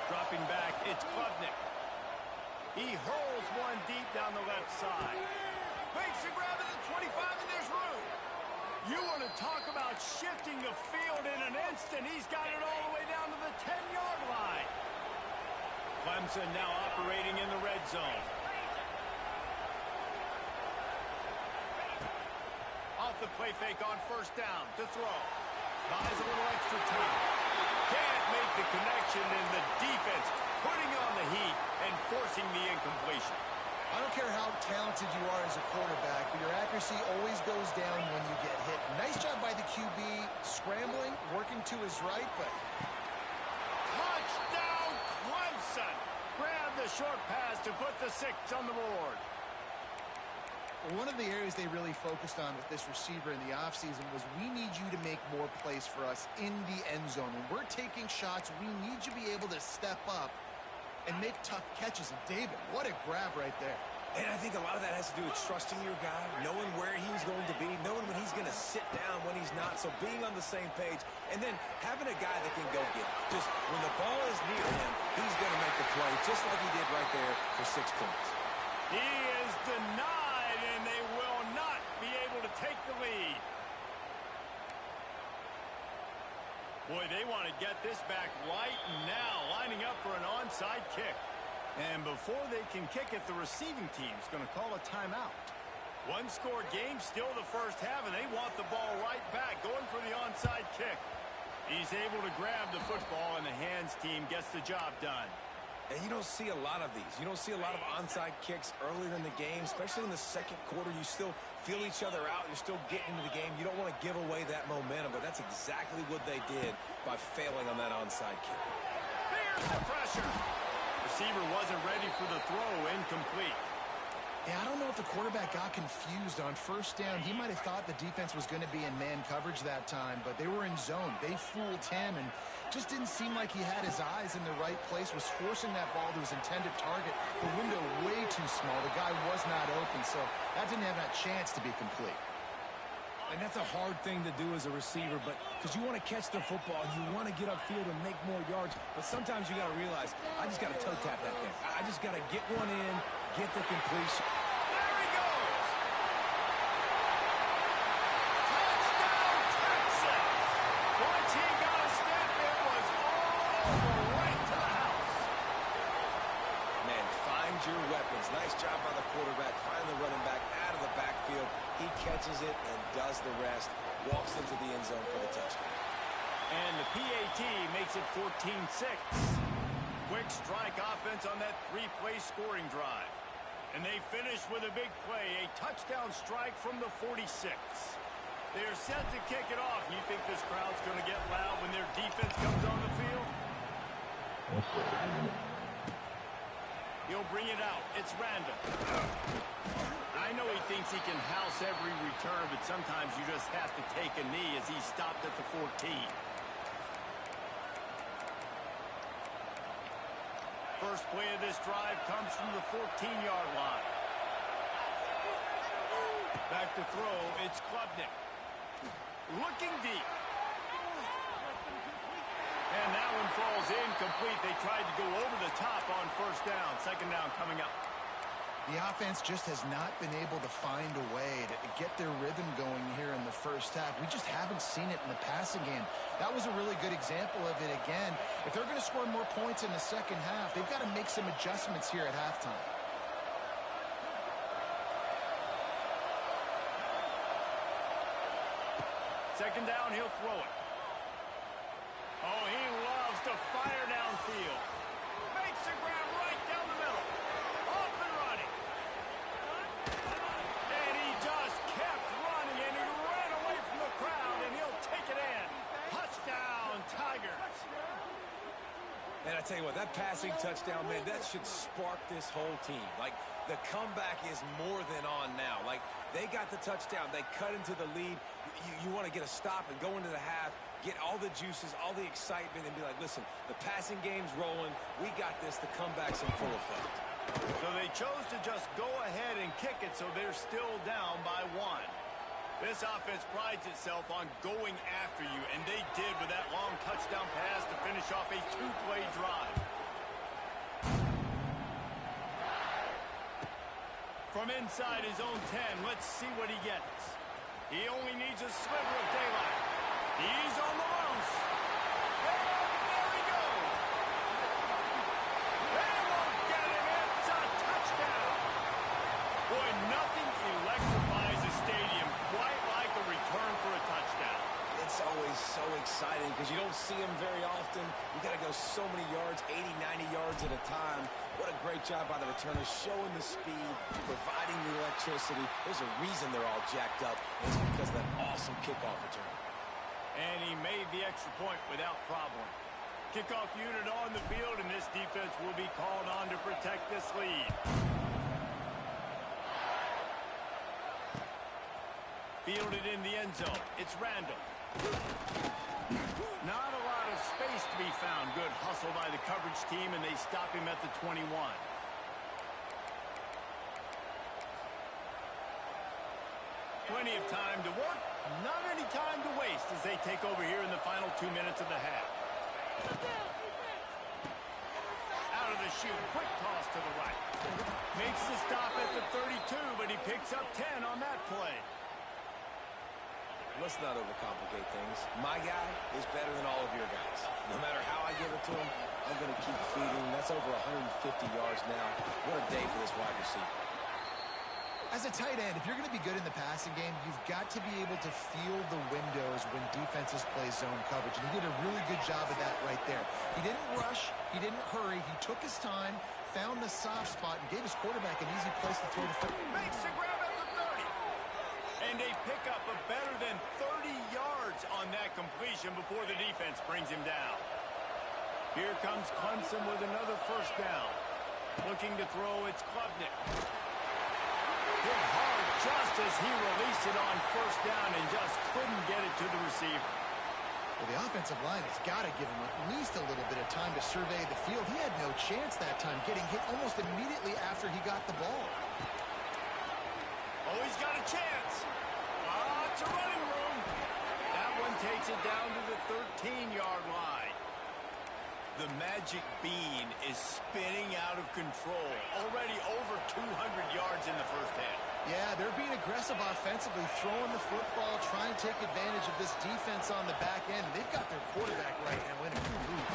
Dropping back, it's Klubnik. He hurls one deep down the left side. Makes a grab at the 25, and there's room. You want to talk about shifting the field in an instant. He's got it all the way down to the 10-yard line. Clemson now operating in the red zone. Off the play fake on first down to throw. Buys a little extra time. Can't make the connection, and the defense putting on the heat and forcing the incompletion. I don't care how talented you are as a quarterback, but your accuracy always goes down when you get hit. Nice job by the QB, scrambling, working to his right, but... Touchdown, Clemson! Grab the short pass to put the 6 on the board. One of the areas they really focused on with this receiver in the offseason was we need you to make more plays for us in the end zone. When we're taking shots, we need you to be able to step up and make tough catches. And David, what a grab right there. And I think a lot of that has to do with trusting your guy, knowing where he's going to be, knowing when he's going to sit down, when he's not. So being on the same page, and then having a guy that can go get it. Just when the ball is near him, he's going to make the play, just like he did right there for 6 points. He is denied, and they will not be able to take the lead. Boy, they want to get this back right now, lining up for an onside kick. And before they can kick it, the receiving team's going to call a timeout. One-score game, still the first half, and they want the ball right back, going for the onside kick. He's able to grab the football, and the hands team gets the job done. And you don't see a lot of these. You don't see a lot of onside kicks earlier in the game, especially in the second quarter. You still feel each other out. You're still getting into the game. You don't want to give away that momentum, but that's exactly what they did by failing on that onside kick. There's the pressure. Receiver wasn't ready for the throw, incomplete. Yeah, I don't know if the quarterback got confused on first down. He might have thought the defense was going to be in man coverage that time, but they were in zone. They fooled him and just didn't seem like he had his eyes in the right place, was forcing that ball to his intended target. The window way too small. The guy was not open, so that didn't have that chance to be complete. And that's a hard thing to do as a receiver, but because you want to catch the football, you want to get upfield and make more yards, but sometimes you got to realize, I just got to toe tap that thing. I just got to get one in, get the completion. There he goes! Touchdown, Texas! Once he got a step, it was all over, right to the house. Man, find your weapons. Nice job by the quarterback. Find the running back out of the backfield. He catches it and does the rest. Walks into the end zone for the touchdown. And the PAT makes it 14-6. Quick strike offense on that 3-play scoring drive. And they finish with a big play, a touchdown strike from the 46. They're set to kick it off. You think this crowd's going to get loud when their defense comes on the field? He'll bring it out. It's random. I know he thinks he can house every return, but sometimes you just have to take a knee as he stopped at the 14. First play of this drive comes from the 14-yard line. Back to throw, it's Klubnik. Looking deep. And that one falls incomplete. They tried to go over the top on first down. Second down coming up. The offense just has not been able to find a way to get their rhythm going here in the first half. We just haven't seen it in the passing game. That was a really good example of it again. If they're going to score more points in the second half, they've got to make some adjustments here at halftime. Second down, he'll throw it. Oh, he loves to fire downfield. Makes the grab right down the middle. Off and running. And he just kept running, and he ran away from the crowd, and he'll take it in. Touchdown, Tigers. And I tell you what, that passing touchdown, man, that should spark this whole team. Like, the comeback is more than on now. Like, they got the touchdown. They cut into the lead. You want to get a stop and go into the half, get all the juices, all the excitement, and be like, listen, the passing game's rolling. We got this. The comeback's in full effect. So they chose to just go ahead and kick it, so they're still down by 1. This offense prides itself on going after you, and they did with that long touchdown pass to finish off a 2-play drive. From inside his own 10, let's see what he gets. He only needs a sliver of daylight. He's on the loose. And there he goes. They won't get him. It's a touchdown. Boy, nothing electrifies a stadium quite like a return for a touchdown. It's always so exciting because you don't see them very often. You got to go so many yards, 80, 90 yards at a time. What a great job by the returners, showing the speed, providing the electricity. There's a reason they're all jacked up. It's because of that awesome kickoff return. And he made the extra point without problem. Kickoff unit on the field, and this defense will be called on to protect this lead. Fielded in the end zone. It's Randall. Not a lot of space to be found. Good hustle by the coverage team, and they stop him at the 21. Plenty of time to work. Not any time to waste as they take over here in the final 2 minutes of the half. Out of the chute. Quick toss to the right. Makes the stop at the 32, but he picks up 10 on that play. Let's not overcomplicate things. My guy is better than all of your guys. No matter how I give it to him, I'm going to keep feeding. That's over 150 yards now. What a day for this wide receiver. As a tight end, if you're going to be good in the passing game, you've got to be able to feel the windows when defenses play zone coverage. And he did a really good job of that right there. He didn't rush. He didn't hurry. He took his time, found the soft spot, and gave his quarterback an easy place to throw the football. Makes the grab at the 30. And a pickup of better than 30 yards on that completion before the defense brings him down. Here comes Clemson with another first down. Looking to throw, it's Klubnik. Hit hard just as he released it on first down and just couldn't get it to the receiver. Well, the offensive line has got to give him at least a little bit of time to survey the field. He had no chance that time, getting hit almost immediately after he got the ball. Oh, he's got a chance. Lots of running room. That one takes it down to the 13-yard line. The magic bean is spinning out of control. Already over 200 yards in the first half. Yeah, they're being aggressive offensively, throwing the football, trying to take advantage of this defense on the back end. They've got their quarterback right now in a groove.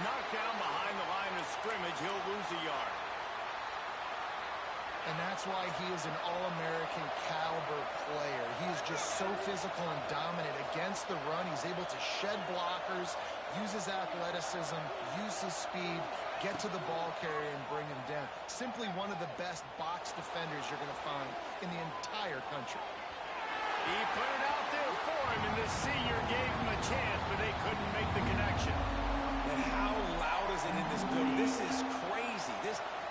Knocked down behind the line of scrimmage, he'll lose a yard. And that's why he is an All-American caliber player. He is just so physical and dominant against the run. He's able to shed blockers, use his athleticism, use his speed, get to the ball carrier and bring him down. Simply one of the best box defenders you're going to find in the entire country. He put it out there for him, and the senior gave him a chance, but they couldn't make the connection. And how loud is it in this building? This is crazy.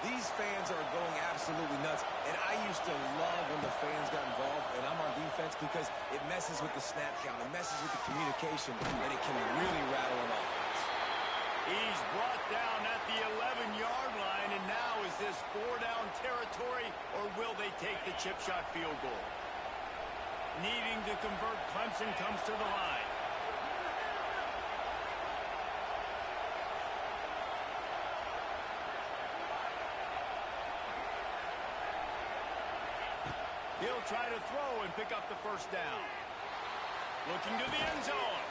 These fans are going absolutely nuts. And I used to love when the fans got involved, and I'm on defense because it messes with the snap count. It messes with the communication, and it can really rattle an offense. He's brought down at the 11-yard line, and now is this 4-down territory, or will they take the chip shot field goal? Needing to convert, Clemson comes to the line. He'll try to throw and pick up the first down. Looking to the end zone.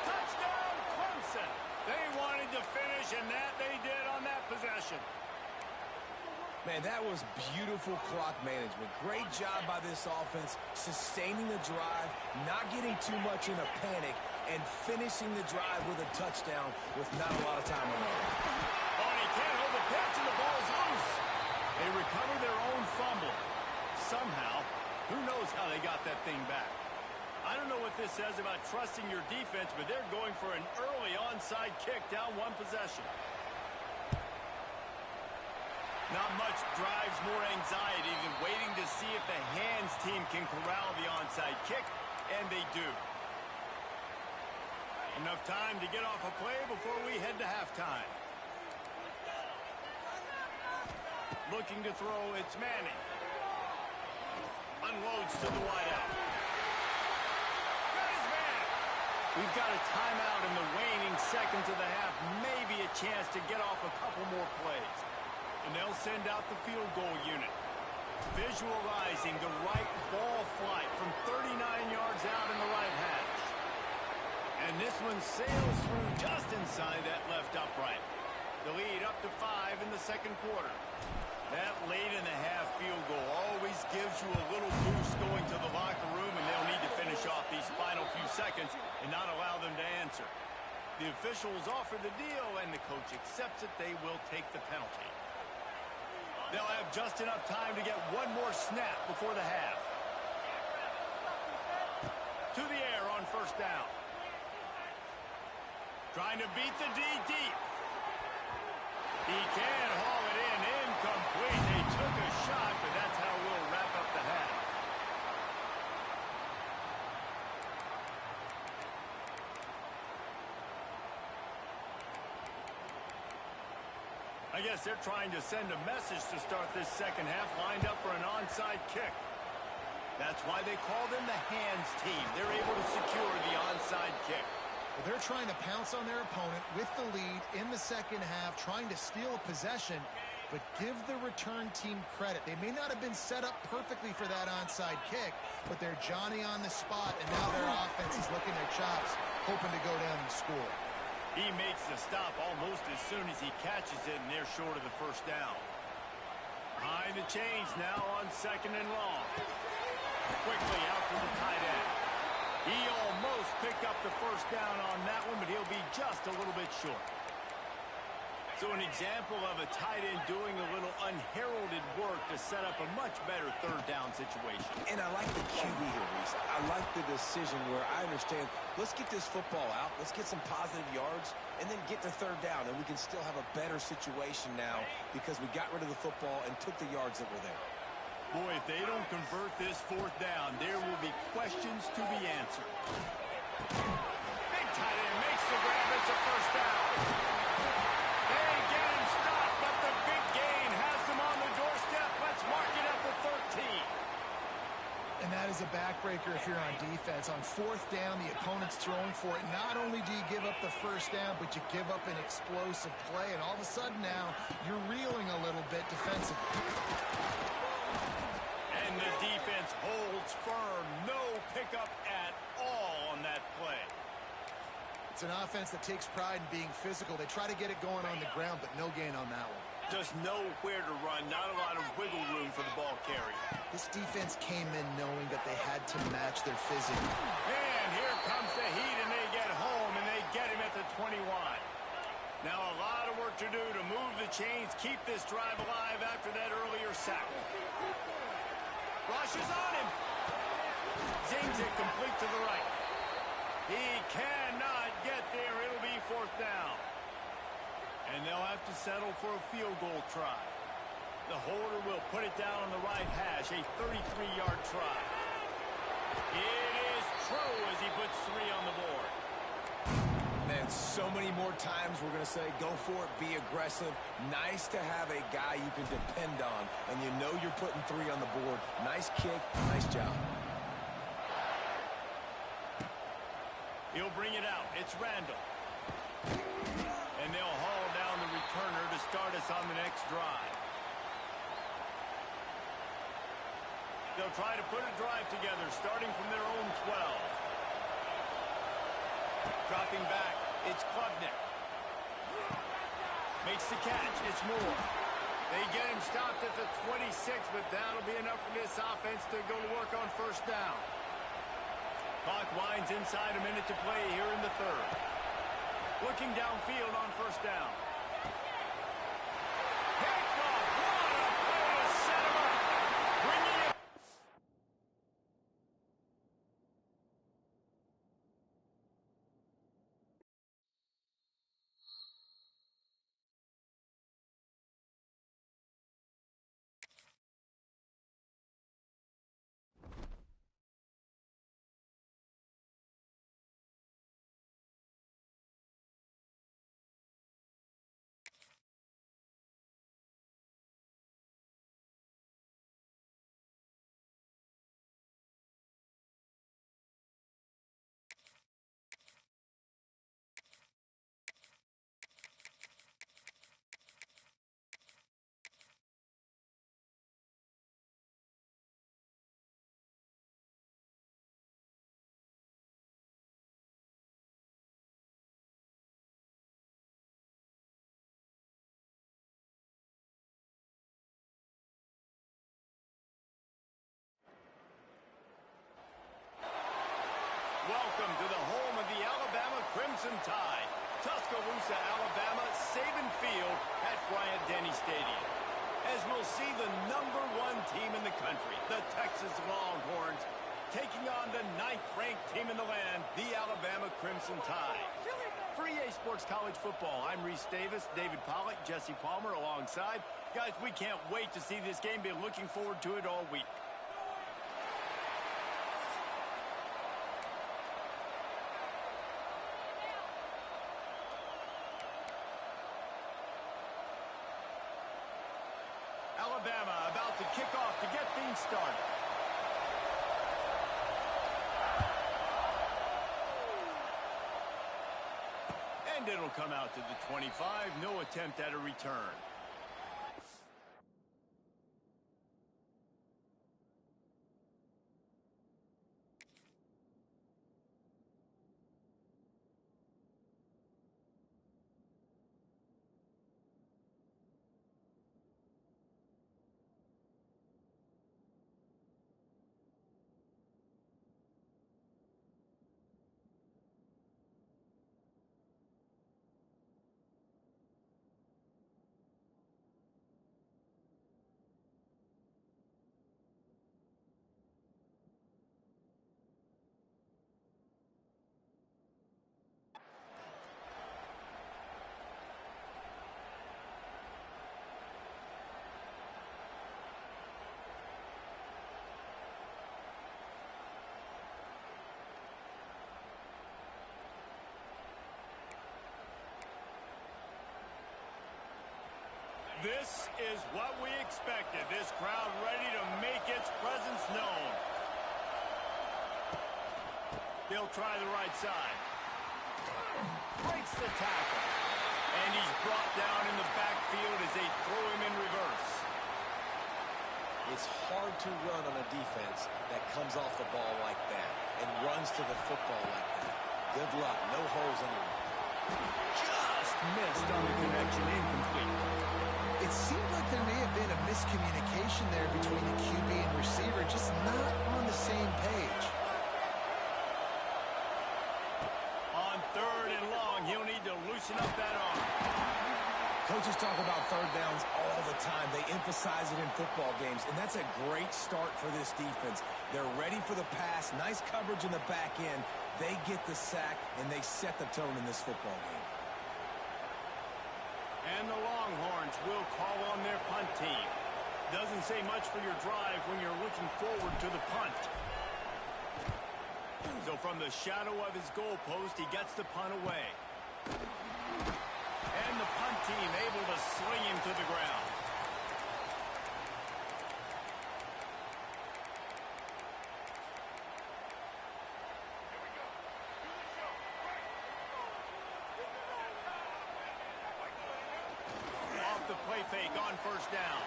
Touchdown, Clemson. They wanted to finish, and that they did on that possession. Man, that was beautiful clock management. Great job by this offense, sustaining the drive, not getting too much in a panic, and finishing the drive with a touchdown with not a lot of time remaining. Oh, and he can't hold the pitch, and the ball's loose. They recover their own fumble. Somehow, who knows how they got that thing back. I don't know what this says about trusting your defense, but they're going for an early onside kick down one possession. Not much drives more anxiety than waiting to see if the hands team can corral the onside kick, and they do. Enough time to get off a play before we head to halftime. Looking to throw, it's Manning. Unloads to the wideout. Got his man. We've got a timeout in the waning seconds of the half. Maybe a chance to get off a couple more plays. And they'll send out the field goal unit. Visualizing the right ball flight from 39 yards out in the right hash. And this one sails through just inside that left upright. The lead up to 5 in the second quarter. That late in the half field goal always gives you a little boost going to the locker room, and they'll need to finish off these final few seconds and not allow them to answer. The officials offer the deal, and the coach accepts it. They will take the penalty. They'll have just enough time to get one more snap before the half. To the air on first down. Trying to beat the D deep. He can haul it in. Incomplete. They took a shot, but that's how we'll wrap up the half. I guess they're trying to send a message to start this second half, lined up for an onside kick. That's why they call them the hands team. They're able to secure the onside kick. Well, they're trying to pounce on their opponent with the lead in the second half, trying to steal a possession, but give the return team credit. They may not have been set up perfectly for that onside kick, but they're Johnny on the spot, and now their offense is licking their chops, hoping to go down and score. He makes the stop almost as soon as he catches it, and they're short of the first down. Behind the chains now on second and long. Quickly out to the tight end. He almost picked up the first down on that one, but he'll be just a little bit short. So an example of a tight end doing a little unheralded work to set up a much better third down situation. And I like the QB here, Reese. I like the decision where I understand, let's get this football out, let's get some positive yards, and then get to third down, and we can still have a better situation now because we got rid of the football and took the yards that were there. Boy, if they don't convert this fourth down, there will be questions to be answered. Big tight end makes the grab. It's a first down. They get him stopped, but the big gain has them on the doorstep. Let's mark it at the 13. And that is a backbreaker if you're on defense. On fourth down, the opponent's throwing for it. Not only do you give up the first down, but you give up an explosive play. And all of a sudden now, you're reeling a little bit defensively. And the defense holds firm. No pickup at all on that play. It's an offense that takes pride in being physical. They try to get it going on the ground, but no gain on that one. Just nowhere to run. Not a lot of wiggle room for the ball carrier. This defense came in knowing that they had to match their physique. And here comes the heat, and they get home, and they get him at the 21. Now a lot of work to do to move the chains, keep this drive alive after that earlier sack. Rushes on him. Zings it complete to the right. He cannot get there. It'll be fourth down. And they'll have to settle for a field goal try. The holder will put it down on the right hash, a 33-yard try. It is true as he puts 3 on the board. Man, so many more times we're going to say, go for it, be aggressive. Nice to have a guy you can depend on, and you know you're putting 3 on the board. Nice kick, nice job. He'll bring it out. It's Randall. And they'll haul down the returner to start us on the next drive. They'll try to put a drive together, starting from their own 12. Dropping back, it's Klubnik. Makes the catch, it's Moore. They get him stopped at the 26, but that'll be enough for this offense to go to work on first down. Clock winds inside, a minute to play here in the third. Looking downfield on first down. Crimson Tide. Tuscaloosa, Alabama, Saban Field at Bryant-Denny Stadium. As we'll see the #1 team in the country, the Texas Longhorns, taking on the 9th-ranked team in the land, the Alabama Crimson Tide. For EA Sports College Football, I'm Reese Davis, David Pollack, Jesse Palmer alongside. Guys, we can't wait to see this game. Been looking forward to it all week. Alabama about to kick off to get things started. And it'll come out to the 25. No attempt at a return. This is what we expected. This crowd ready to make its presence known. They'll try the right side. Breaks the tackle. And he's brought down in the backfield as they throw him in reverse. It's hard to run on a defense that comes off the ball like that and runs to the football like that. Good luck. No holes anywhere. Just missed on the connection. Incomplete. It seemed like there may have been a miscommunication there between the QB and receiver, just not on the same page. On 3rd and long, he'll need to loosen up that arm. Coaches talk about 3rd downs all the time. They emphasize it in football games, and that's a great start for this defense. They're ready for the pass, nice coverage in the back end. They get the sack, and they set the tone in this football game. And the Longhorns will call on their punt team. Doesn't say much for your drive when you're looking forward to the punt. So from the shadow of his goalpost, he gets the punt away. And the punt team able to sling him to the ground. Off the play fake on 1st down.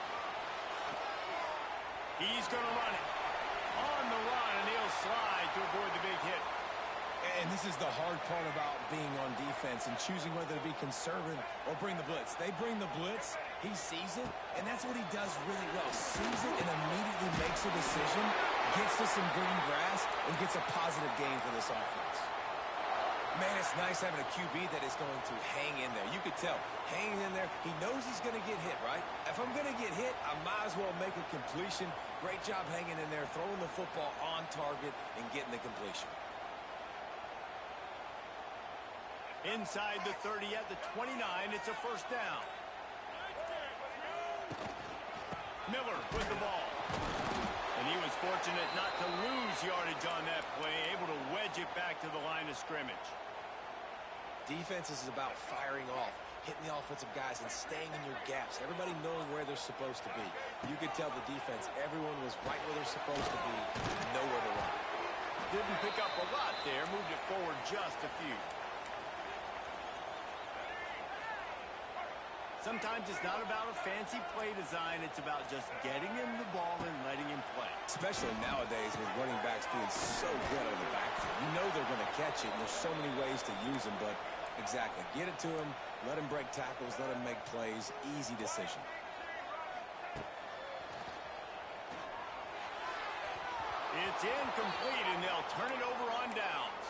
He's going to run it. On the run, and he'll slide to avoid the big hit. And this is the hard part about being on defense and choosing whether to be conservative or bring the blitz. They bring the blitz, he sees it, and that's what he does really well. Sees it and immediately makes a decision, gets to some green grass, and gets a positive gain for this offense. Man, it's nice having a QB that is going to hang in there. You could tell, hanging in there, he knows he's going to get hit, right? If I'm going to get hit, I might as well make a completion. Great job hanging in there, throwing the football on target, and getting the completion. Inside the 30 at the 29, it's a 1st down. Miller with the ball. And he was fortunate not to lose yardage on that play, able to wedge it back to the line of scrimmage. Defense is about firing off, hitting the offensive guys and staying in your gaps, everybody knowing where they're supposed to be. You could tell the defense, everyone was right where they're supposed to be, nowhere to run. Didn't pick up a lot there, moved it forward just a few. Sometimes it's not about a fancy play design, it's about just getting him the ball and letting him play. Especially nowadays with running backs being so good on the backfield. You know they're going to catch it, and there's so many ways to use them, but exactly. Get it to him, let him break tackles, let him make plays. Easy decision. It's incomplete, and they'll turn it over on downs.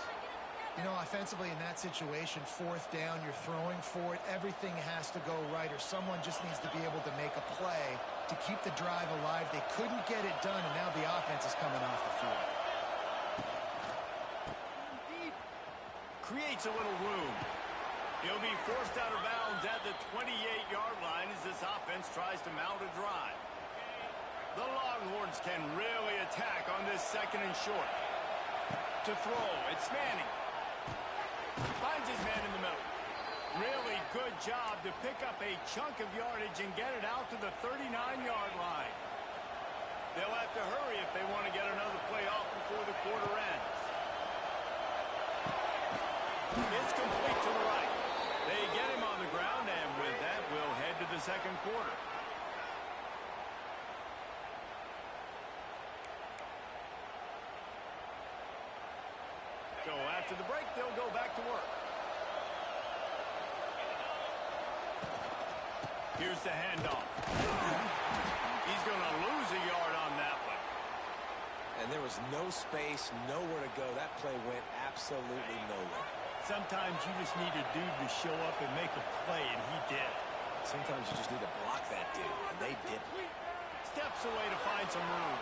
You know, offensively in that situation, fourth down, you're throwing for it. Everything has to go right, or someone just needs to be able to make a play to keep the drive alive. They couldn't get it done, and now the offense is coming off the field. Creates a little room. He'll be forced out of bounds at the 28-yard line as this offense tries to mount a drive. The Longhorns can really attack on this second and short. To throw, it's Manning. Finds his man in the middle. Really good job to pick up a chunk of yardage and get it out to the 39-yard line. They'll have to hurry if they want to get another play off before the quarter ends. It's complete to the right. They get him on the ground, and with that, we'll head to the second quarter. So after the break, they'll go back to work. Here's the handoff. He's going to lose a yard on that one. And there was no space, nowhere to go. That play went absolutely nowhere. Sometimes you just need a dude to show up and make a play, and he did. Sometimes you just need to block that dude, and they didn't. Steps away to find some room.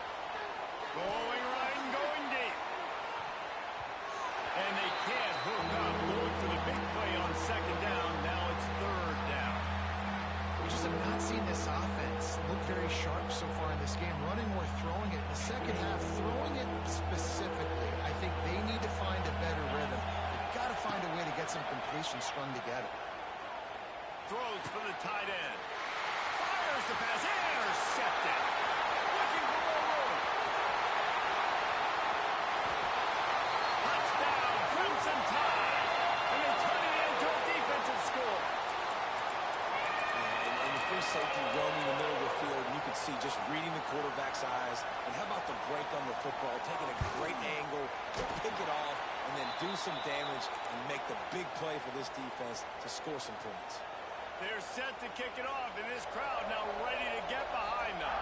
Going right and going deep. And they can't hook up. Going for the big play on second down. Now it's third down. We just have not seen this offense look very sharp so far in this game, running or throwing it. In the second half, throwing it specifically, I think they need to find a better rhythm. They've got to find a way to get some completion strung together. Throws for the tight end. Fires the pass. Intercepted. Looking for more room. Touchdown, Crimson Tide. And they turn it into a defensive score. And the free safety roaming in the middle of the field, you could see just reading the quarterback's eyes. And how about the break on the football, taking a great angle to pick it off and then do some damage and make the big play for this defense to score some points. They're set to kick it off, and this crowd now ready to get behind them.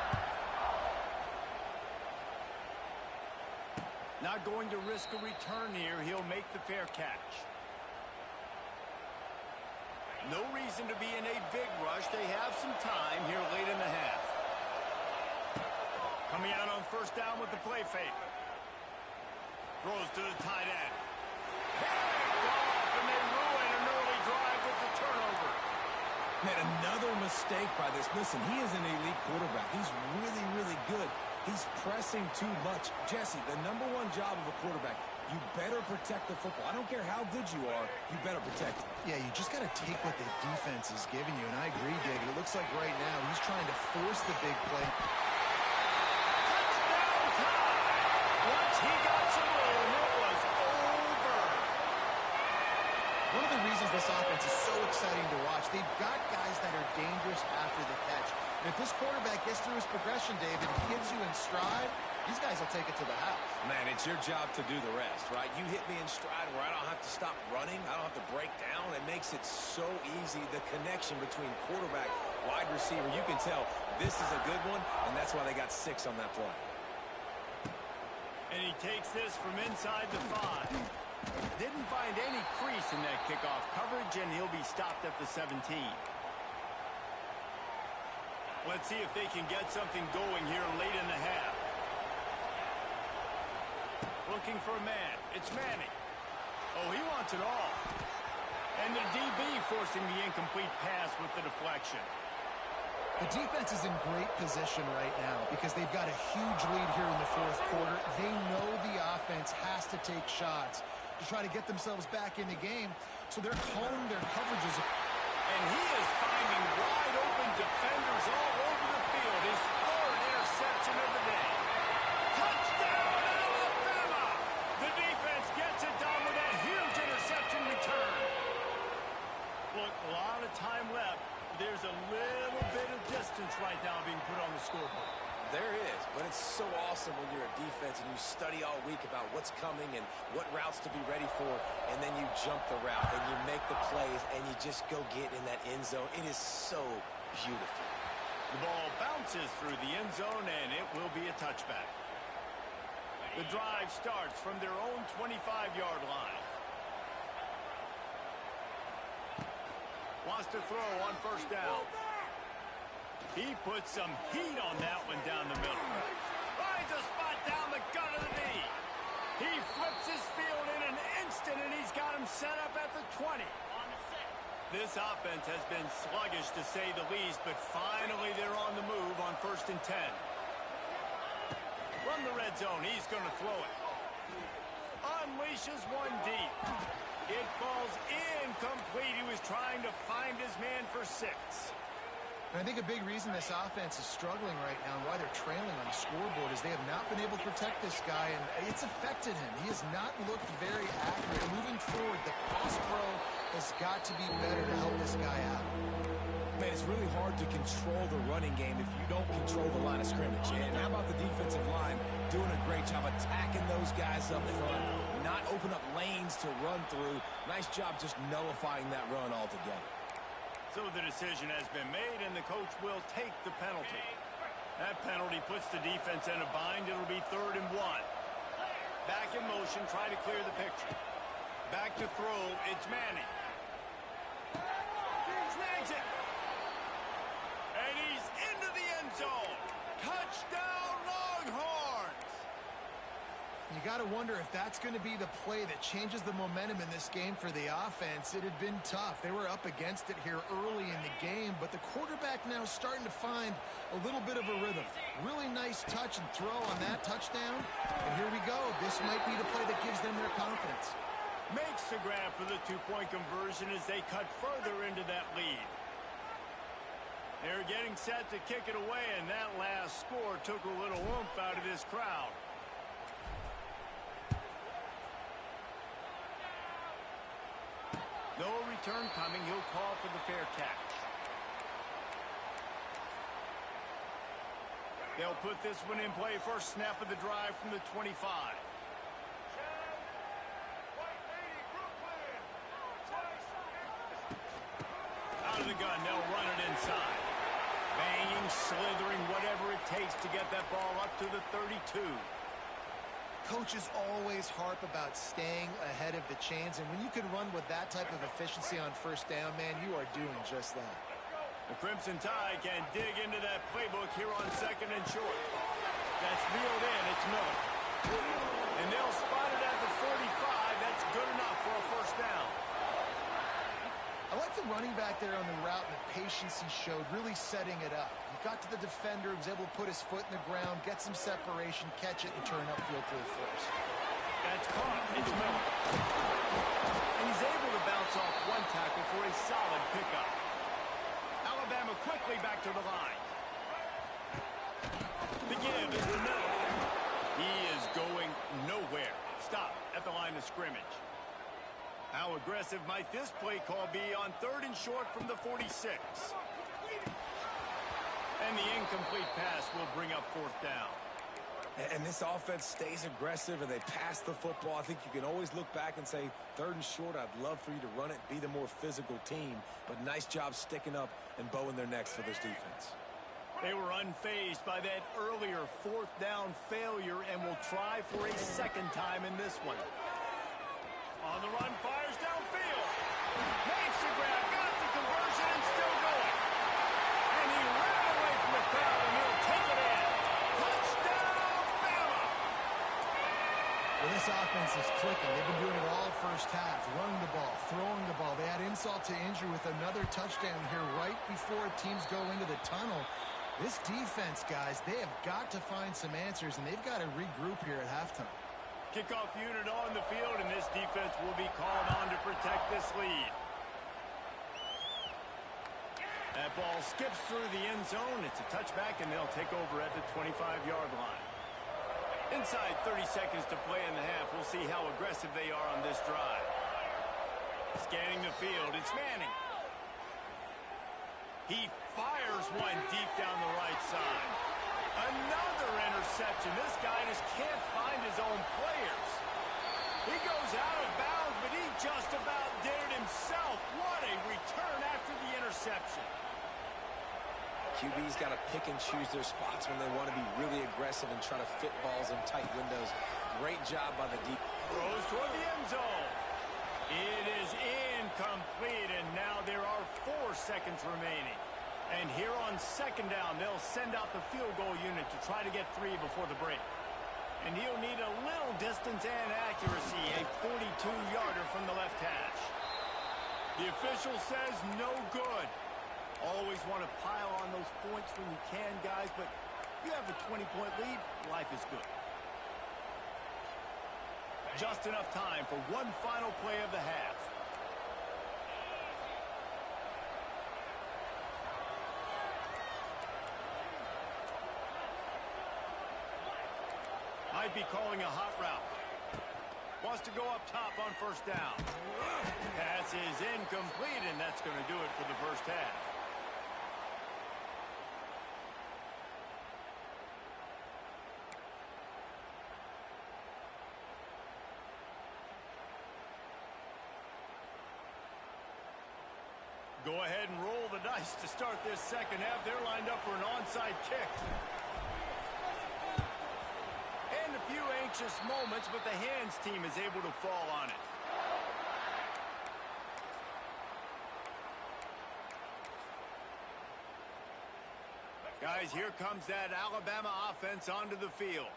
Not going to risk a return here. He'll make the fair catch. No reason to be in a big rush. They have some time here late in the half. Coming out on first down with the play fake. Throws to the tight end. Picked off, and they ruin an early drive with the turnover. Man, another mistake by this. Listen, he is an elite quarterback. He's really, really good. He's pressing too much. Jesse, the number one job of a quarterback, you better protect the football. I don't care how good you are, you better protect it. Yeah, you just got to take what the defense is giving you, and I agree, David. It looks like right now he's trying to force the big play. Touchdown time! Once he got some room, it was over. One of the reasons this offense is so exciting to watch, they've got guys that are dangerous after the catch. And if this quarterback gets through his progression, David, gets you in stride, these guys will take it to the house. Man, it's your job to do the rest, right? You hit me in stride where I don't have to stop running. I don't have to break down. It makes it so easy. The connection between quarterback, wide receiver, you can tell this is a good one, and that's why they got 6 on that play. And he takes this from inside the 5. Didn't find any crease in that kickoff coverage, and he'll be stopped at the 17. Let's see if they can get something going here late in the half. Looking for a man. It's Manning. Oh, he wants it all. And the DB forcing the incomplete pass with the deflection. The defense is in great position right now because they've got a huge lead here in the fourth quarter. They know the offense has to take shots to try to get themselves back in the game, so they're calling their coverages. And he is finding wide open defenders all over the field. His 3rd interception of the day. Touchdown, Alabama! The defense gets it done with a huge interception return. Look, a lot of time left. There's a little bit of distance right now being put on the scoreboard. There is, but it's so awesome when you're a defense and you study all week about what's coming and what routes to be ready for, and then you jump the route and you make the plays and you just go get in that end zone. It is so beautiful. The ball bounces through the end zone, and it will be a touchback. The drive starts from their own 25-yard line. across to throw on first down. He puts some heat on that one down the middle. Finds a spot down the gut of the knee. He flips his field in an instant, and he's got him set up at the 20. This offense has been sluggish, to say the least, but finally they're on the move on 1st and 10. From the red zone, he's going to throw it. Unleashes one deep. It falls incomplete. He was trying to find his man for 6. And I think a big reason this offense is struggling right now and why they're trailing on the scoreboard is they have not been able to protect this guy, and it's affected him. He has not looked very accurate. Moving forward, the pass pro has got to be better to help this guy out. Man, it's really hard to control the running game if you don't control the line of scrimmage. And how about the defensive line doing a great job attacking those guys up front, not open up lanes to run through. Nice job just nullifying that run altogether. So the decision has been made, and the coach will take the penalty. That penalty puts the defense in a bind. It'll be 3rd and 1. Back in motion, try to clear the picture. Back to throw, it's Manning. Snags it. And he's into the end zone. Touchdown, Longhorns! You got to wonder if that's going to be the play that changes the momentum in this game for the offense. It had been tough. They were up against it here early in the game, but the quarterback now starting to find a little bit of a rhythm. Really nice touch and throw on that touchdown. And here we go. This might be the play that gives them their confidence. Makes the grab for the 2-point conversion as they cut further into that lead. They're getting set to kick it away, and that last score took a little oomph out of this crowd. No return coming. He'll call for the fair catch. They'll put this one in play. First snap of the drive from the 25. Out of the gun. They'll run it inside. Banging, slithering, whatever it takes to get that ball up to the 32. Coaches always harp about staying ahead of the chains, and when you can run with that type of efficiency on first down, man, you are doing just that. The Crimson Tide can dig into that playbook here on 2nd and short. That's reeled in. It's Miller. And they'll spot it at the 45. That's good enough for a first down. I like the running back there on the route and the patience he showed, really setting it up. He got to the defender, was able to put his foot in the ground, get some separation, catch it, and turn upfield for the force. That's caught. It's Miller. And he's able to bounce off one tackle for a solid pickup. Alabama quickly back to the line. The give is to Miller. He is going nowhere. Stop at the line of scrimmage. How aggressive might this play call be on 3rd and short from the 46? And the incomplete pass will bring up 4th down. And this offense stays aggressive and they pass the football. I think you can always look back and say, 3rd and short, I'd love for you to run it, be the more physical team. But nice job sticking up and bowing their necks for this defense. They were unfazed by that earlier 4th down failure and will try for a 2nd time in this one. On the run, fires downfield. Makes the grab, got the conversion, and still going. And he ran away from the crowd, and he'll take it in. Touchdown, Bama! Well, this offense is clicking. They've been doing it all first half, running the ball, throwing the ball. They add insult to injury with another touchdown here right before teams go into the tunnel. This defense, guys, they have got to find some answers, and they've got to regroup here at halftime. Kickoff unit on the field, and this defense will be called on to protect this lead. That ball skips through the end zone. It's a touchback, and they'll take over at the 25-yard line. Inside 30 seconds to play in the half. We'll see how aggressive they are on this drive. Scanning the field, it's Manning. He fires one deep down the right side. Another interception. This guy just can't find his own players. He goes out of bounds, but he just about did it himself. What a return after the interception. QB's got to pick and choose their spots when they want to be really aggressive and try to fit balls in tight windows. Great job by the deep. Throws toward the end zone. It is incomplete, and now there are 4 seconds remaining. And here on second down, they'll send out the field goal unit to try to get 3 before the break. And he'll need a little distance and accuracy, a 42-yarder from the left hash. The official says no good. Always want to pile on those points when you can, guys, but you have a 20-point lead, life is good. Just enough time for one final play of the half. Might be calling a hot route. Wants to go up top on first down. Pass is incomplete, and that's going to do it for the first half. Go ahead and roll the dice to start this second half. They're lined up for an onside kick. And a few anxious moments, but the hands team is able to fall on it. Guys, here comes that Alabama offense onto the field.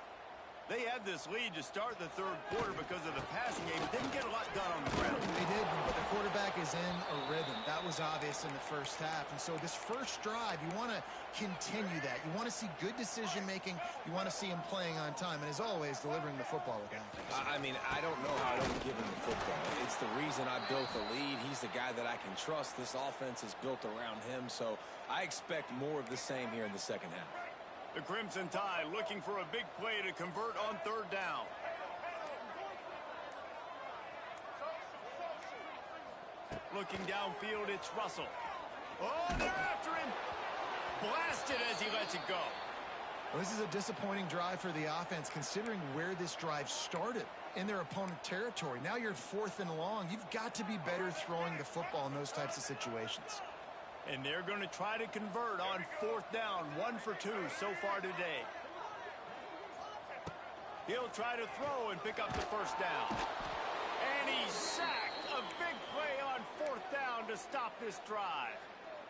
They had this lead to start the third quarter because of the passing game. It didn't get a lot done on the ground. They did, but the quarterback is in a rhythm. That was obvious in the first half. And so this first drive, you want to continue that. You want to see good decision-making. You want to see him playing on time. And as always, delivering the football again. I mean, I don't know how I don't give him the football. It's the reason I built the lead. He's the guy that I can trust. This offense is built around him. So I expect more of the same here in the second half. The Crimson Tide looking for a big play to convert on third down. Looking downfield, it's Russell. Oh, they're after him. Blasted as he lets it go. Well, this is a disappointing drive for the offense, considering where this drive started in their opponent territory. Now you're at 4th and long. You've got to be better throwing the football in those types of situations. And they're going to try to convert on 4th down. 1 for 2 so far today. He'll try to throw and pick up the first down. And he's sacked. A big play on 4th down to stop this drive.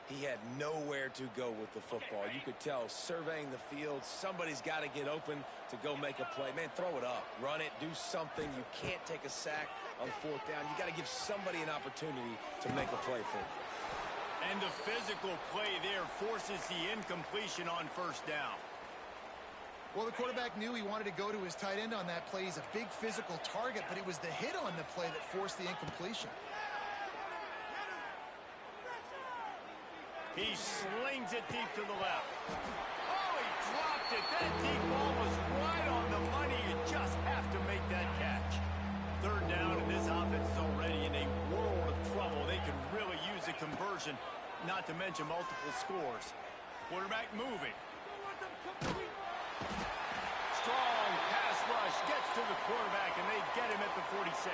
He had nowhere to go with the football. You could tell, surveying the field, somebody's got to get open to go make a play. Man, throw it up. Run it. Do something. You can't take a sack on 4th down. You got to give somebody an opportunity to make a play for you. And the physical play there forces the incompletion on first down. Well, the quarterback knew he wanted to go to his tight end on that play. He's a big physical target, but it was the hit on the play that forced the incompletion. He slings it deep to the left. Oh, he dropped it. That deep ball was right on the money. You just have to make that catch. Third down, and this offense is already in a world of trouble. They could really use a conversion, not to mention multiple scores. Quarterback moving. Strong pass rush gets to the quarterback, and they get him at the 46.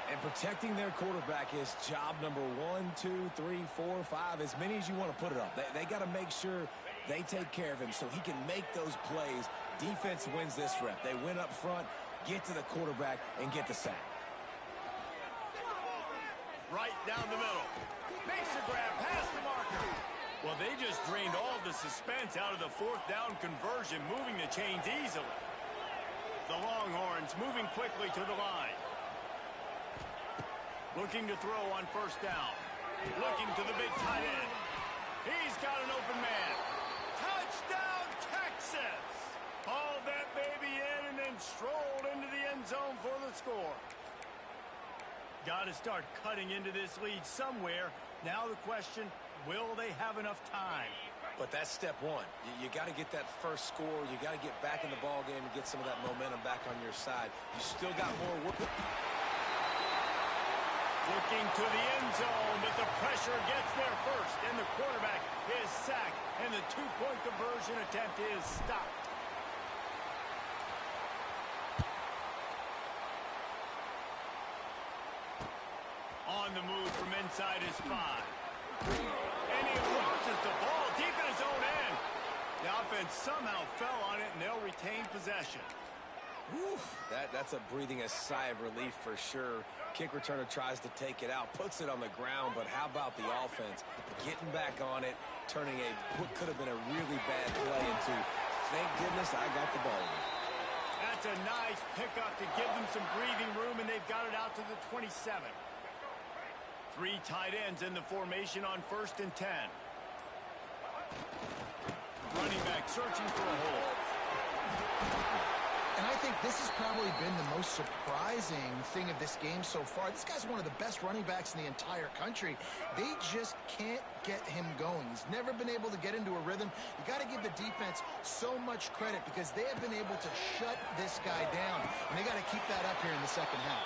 And protecting their quarterback is job number 1, 2, 3, 4, 5, as many as you want to put it up. They got to make sure they take care of him so he can make those plays. Defense wins this rep. They win up front, get to the quarterback, and get the sack. Right down the middle. Makes the grab past the marker. Well, they just drained all the suspense out of the 4th down conversion, moving the chains easily. The Longhorns moving quickly to the line. Looking to throw on first down. Looking to the big tight end. He's got an open man. Touchdown, Texas! Hauled that baby in and then strolled into the end zone for the score. Got to start cutting into this lead somewhere. Now the question, will they have enough time? But that's step 1. You got to get that first score. You got to get back in the ball game and get some of that momentum back on your side. You still got more work. Looking to the end zone, but the pressure gets there first, and the quarterback is sacked, and the 2-point conversion attempt is stopped. On the move from inside his 5. And he launches the ball deep in his own end. The offense somehow fell on it, and they'll retain possession. Whew, that's a breathing a sigh of relief for sure. Kick returner tries to take it out, puts it on the ground, but how about the offense? Getting back on it, turning what could have been a really bad play into, thank goodness I got the ball. That's a nice pickup to give them some breathing room, and they've got it out to the 27. 3 tight ends in the formation on 1st and 10. Running back searching for a hole. And I think this has probably been the most surprising thing of this game so far. This guy's one of the best running backs in the entire country. They just can't get him going. He's never been able to get into a rhythm. You got to give the defense so much credit because they have been able to shut this guy down. And they got to keep that up here in the second half.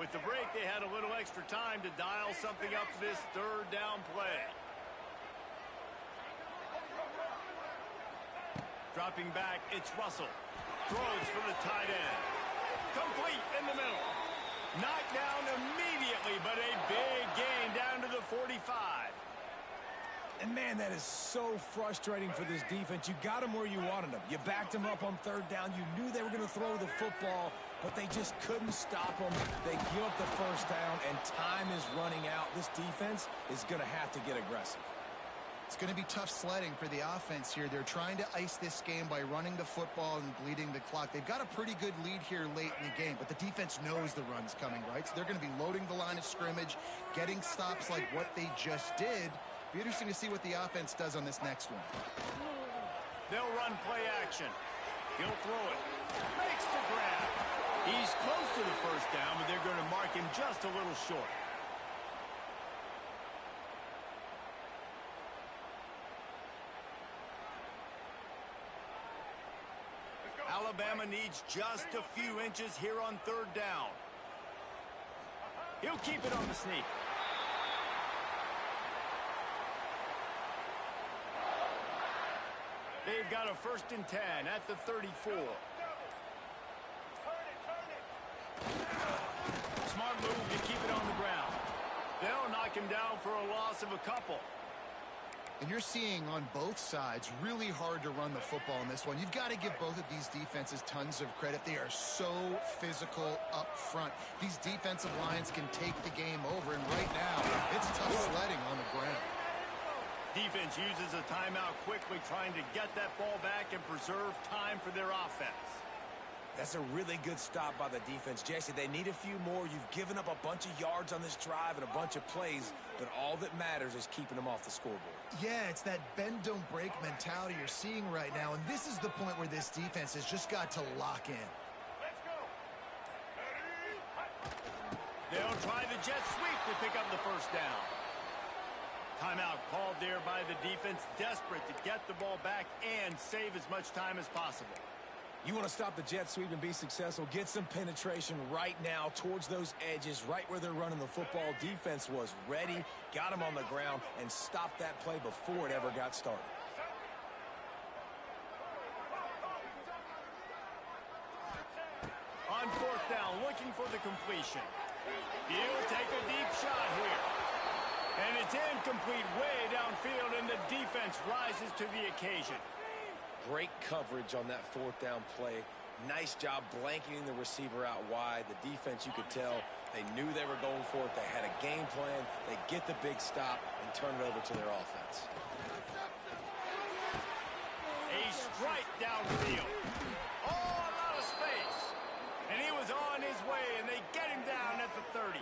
With the break, they had a little extra time to dial something up for this 3rd down play. Dropping back, it's Russell. Throws for the tight end. Complete in the middle. Knocked down immediately, but a big gain down to the 45. And, man, that is so frustrating for this defense. You got them where you wanted them. You backed them up on 3rd down. You knew they were going to throw the football, but they just couldn't stop them. They give up the 1st down, and time is running out. This defense is going to have to get aggressive. It's going to be tough sledding for the offense here. They're trying to ice this game by running the football and bleeding the clock. They've got a pretty good lead here late in the game, but the defense knows the run's coming, right? So they're going to be loading the line of scrimmage, getting stops like what they just did. Be interesting to see what the offense does on this next one. They'll run play action. He'll throw it. Makes the grab. He's close to the 1st down, but they're going to mark him just a little short. Alabama needs just a few inches here on 3rd down. He'll keep it on the sneak. They've got a 1st and 10 at the 34. Smart move to keep it on the ground. They'll knock him down for a loss of a couple. And you're seeing on both sides really hard to run the football in this one. You've got to give both of these defenses tons of credit. They are so physical up front. These defensive lines can take the game over, and right now it's tough sledding on the ground. Defense uses a timeout quickly, trying to get that ball back and preserve time for their offense. That's a really good stop by the defense. Jesse, they need a few more. You've given up a bunch of yards on this drive and a bunch of plays, but all that matters is keeping them off the scoreboard. Yeah, it's that bend, don't break mentality you're seeing right now, and this is the point where this defense has just got to lock in. Let's go. They'll try the jet sweep to pick up the 1st down. Timeout called there by the defense, desperate to get the ball back and save as much time as possible. You want to stop the jet sweep and be successful, get some penetration right now towards those edges, right where they're running the football. Defense was ready, got him on the ground, and stopped that play before it ever got started. On 4th down, looking for the completion. He'll take a deep shot here. And it's incomplete way downfield, and the defense rises to the occasion. Great coverage on that 4th down play. Nice job blanketing the receiver out wide. The defense, you could tell, they knew they were going for it. They had a game plan. They get the big stop and turn it over to their offense. A strike downfield. Oh, a lot of space. And he was on his way, and they get him down at the 30.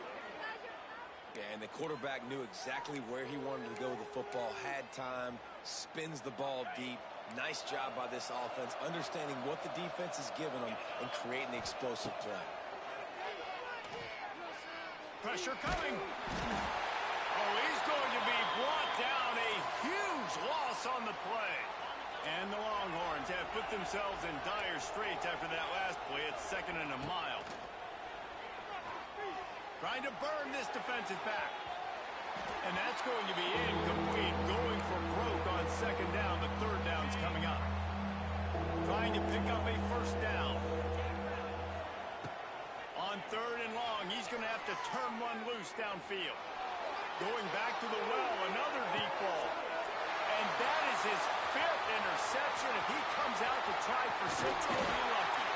And the quarterback knew exactly where he wanted to go with the football, had time, spins the ball deep. Nice job by this offense, understanding what the defense is giving them and creating the explosive play. Pressure coming. Oh, he's going to be brought down. A huge loss on the play. And the Longhorns have put themselves in dire straits after that last play. It's 2nd and a mile. Trying to burn this defensive back. And that's going to be incomplete. Going for broke on 2nd down, but 3rd down's coming up. Trying to pick up a 1st down. On 3rd and long, he's going to have to turn one loose downfield. Going back to the well, another deep ball. And that is his 5th interception. If he comes out to try for 6, he'll be lucky.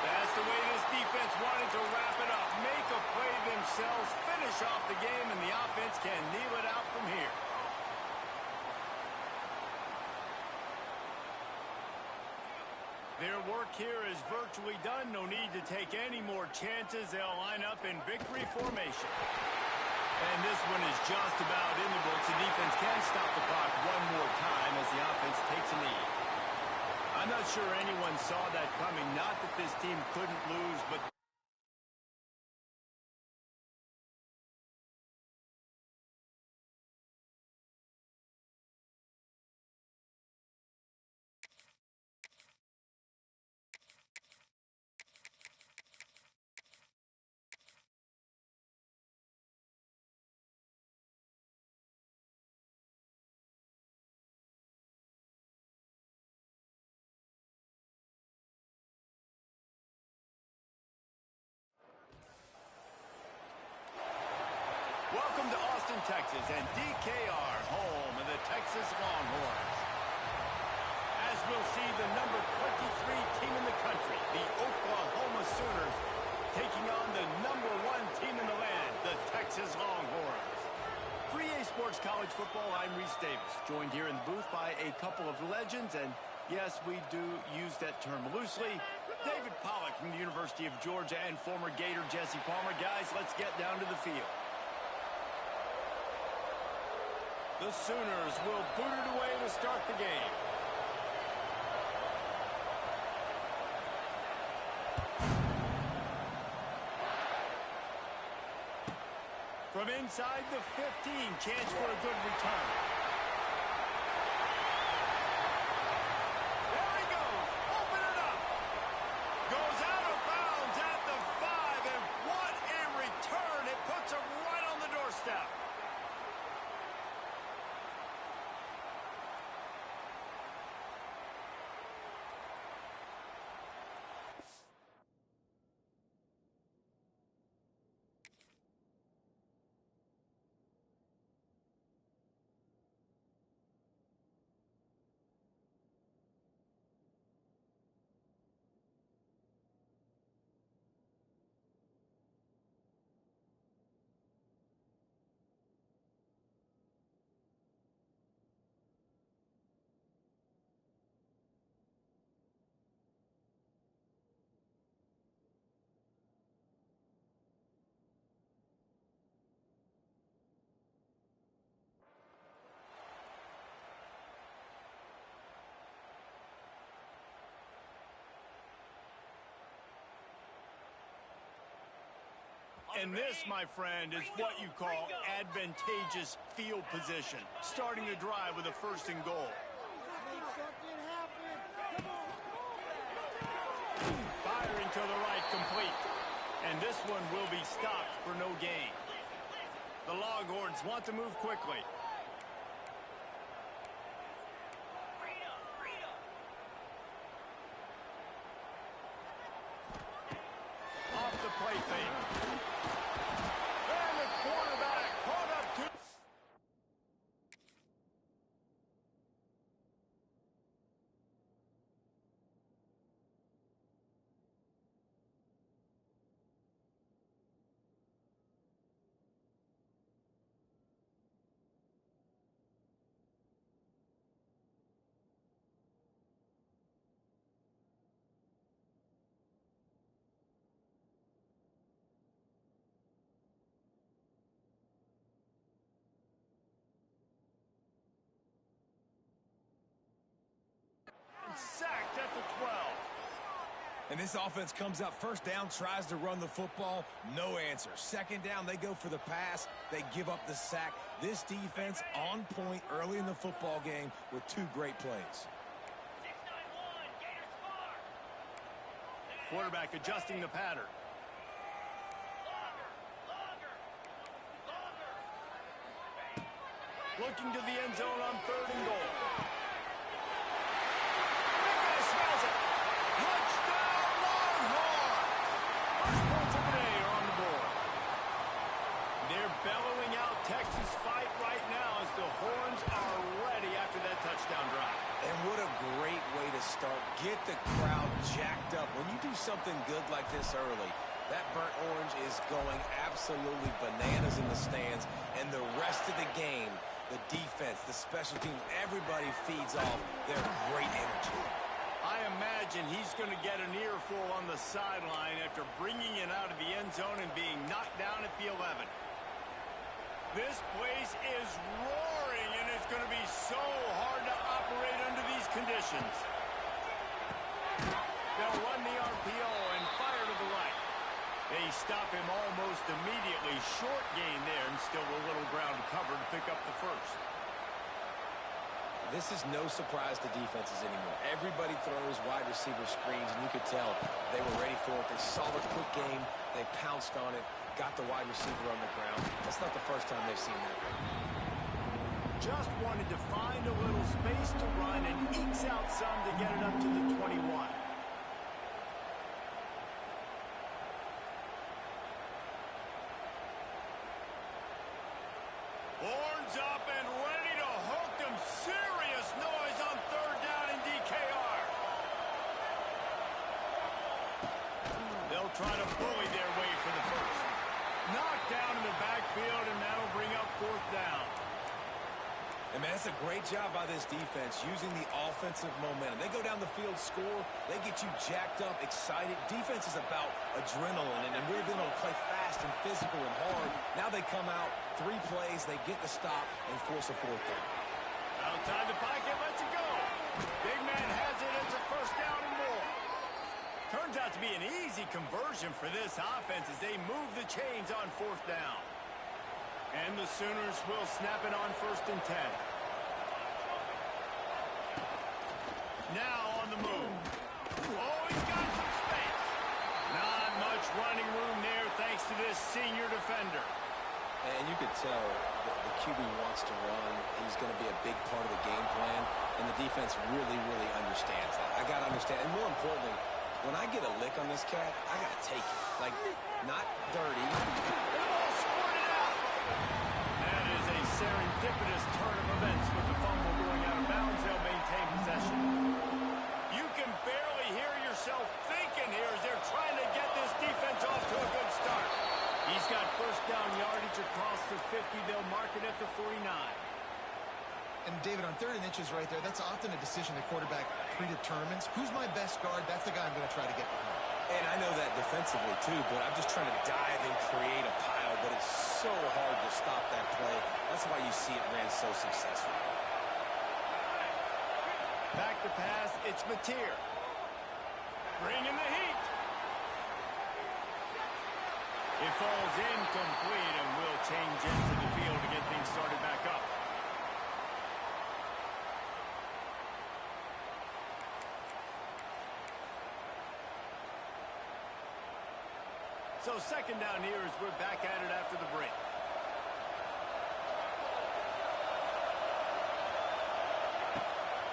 That's the way this defense wanted to wrap it up. Make a play themselves, finish off the game, and the offense can kneel it out from here. Their work here is virtually done. No need to take any more chances. They'll line up in victory formation. And this one is just about in the books. The defense can stop the clock one more time as the offense takes a knee. I'm not sure anyone saw that coming. Not that this team couldn't lose, but... Welcome to Austin, Texas, and DKR, home of the Texas Longhorns. As we'll see, the number 23 team in the country, the Oklahoma Sooners, taking on the number 1 team in the land, the Texas Longhorns. For EA Sports College Football, I'm Reese Davis, joined here in the booth by a couple of legends, and yes, we do use that term loosely. David Pollack from the University of Georgia and former Gator Jesse Palmer. Guys, let's get down to the field. The Sooners will boot it away to start the game. From inside the 15, chance for a good return. There he goes. Open it up. Goes out of bounds at the 5, and what a return. It puts him right on the doorstep. And this, my friend, is what you call advantageous field position. Starting the drive with a 1st and goal. Firing to the right, complete. And this one will be stopped for no gain. The Longhorns want to move quickly. Off the play fake. And the quarterback caught up to... sacked at the 12. And this offense comes out 1st down, tries to run the football, no answer. 2nd down, they go for the pass, they give up the sack. This defense on point early in the football game with 2 great plays. Quarterback adjusting the pattern. Looking to the end zone on 3rd and goal. Smells it. Touchdown, Longhorns! First points of the day are on the board. to start. Get the crowd jacked up. When you do something good like this early, that burnt orange is going absolutely bananas in the stands. And the rest of the game, the defense, the special teams, everybody feeds off their great energy. I imagine he's going to get an earful on the sideline after bringing it out of the end zone and being knocked down at the 11. This place is roaring, and it's going to be so hard to operate under these conditions. They'll run the RPO and fire to the right. They stop him almost immediately. Short gain there, and still a little ground to cover to pick up the first. This is no surprise to defenses anymore. Everybody throws wide receiver screens, and you could tell they were ready for it. They saw the quick game. They pounced on it, got the wide receiver on the ground. That's not the first time they've seen that. Just wanted to find a little space to run and ekes out some to get it up to the 21. Horns up and ready to hook them. Serious noise on third down in DKR. They'll try to bully their way for the first. Knocked down in the backfield, and that'll bring up fourth down. And, man, it's a great job by this defense using the offensive momentum. They go down the field, score. They get you jacked up, excited. Defense is about adrenaline and really being able to play fast and physical and hard. Now they come out, 3 plays, they get the stop and force a fourth down. Outside the pocket, lets it go. Big man has it. It's a first down and more. Turns out to be an easy conversion for this offense as they move the chains on fourth down. And the Sooners will snap it on 1st and 10. Now on the move. Oh, he's got some space. Not much running room there thanks to this senior defender. And you could tell the QB wants to run. He's going to be a big part of the game plan. And the defense really, really understands that. I got to understand. And more importantly, when I get a lick on this cat, I got to take it. Like, not dirty. The ball squirted out. That is a serendipitous turn of events with the fumble going out of bounds. They'll maintain possession. You can barely hear yourself thinking here as they're trying to get this defense off to a good start. He's got first down yardage across the 50. They'll mark it at the 49. And, David, on 3rd and inches right there, that's often a decision the quarterback predetermines. Who's my best guard? That's the guy I'm going to try to get behind. And I know that defensively, too, but I'm just trying to dive and create a pile, but it's so hard to stop that play. That's why you see it ran so successfully. Back to pass, it's Mateer. Bringing the heat. It falls incomplete and will change into the field to get things started back up. So 2nd down here as we're back at it after the break.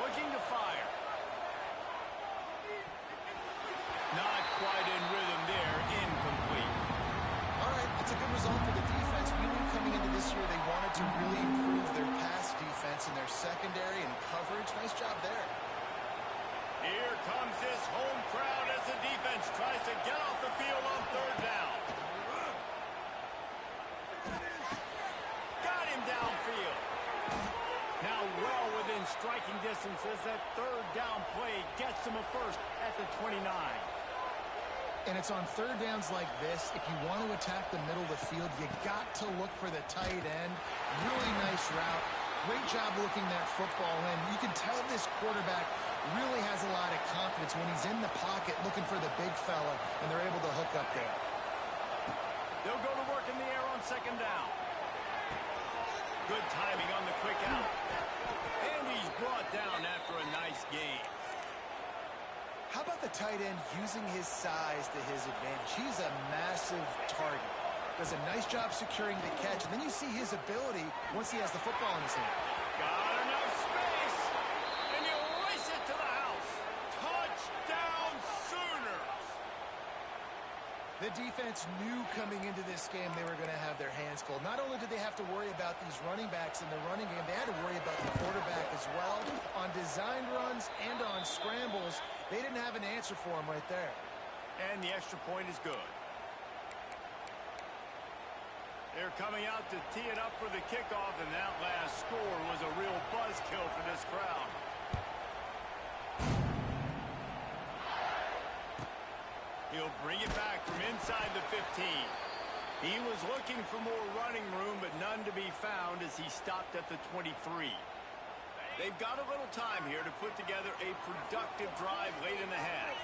Looking to fire. Not quite in rhythm there. Incomplete. All right, it's a good result for the defense. We knew coming into this year they wanted to really improve their pass defense and their secondary and coverage. Nice job there. Here comes this home crowd as the defense tries to get off the field on 3rd down. Got him downfield. Now well within striking distance as that 3rd down play gets him a first at the 29. And it's on 3rd downs like this. If you want to attack the middle of the field, you got to look for the tight end. Really nice route. Great job looking that football in. You can tell this quarterback really has a lot of confidence when he's in the pocket looking for the big fella, and they're able to hook up there. They'll go to work in the air on 2nd down. Good timing on the quick out. And he's brought down after a nice gain. How about the tight end using his size to his advantage? He's a massive target. Does a nice job securing the catch, and then you see his ability once he has the football in his hand. Got enough space, and you race it to the house. Touchdown, Sooners! The defense knew coming into this game they were going to have their hands full. Not only did they have to worry about these running backs in the running game, they had to worry about the quarterback as well on designed runs and on scrambles. They didn't have an answer for him right there. And the extra point is good. They're coming out to tee it up for the kickoff, and that last score was a real buzzkill for this crowd. He'll bring it back from inside the 15. He was looking for more running room, but none to be found as he stopped at the 23. They've got a little time here to put together a productive drive late in the half.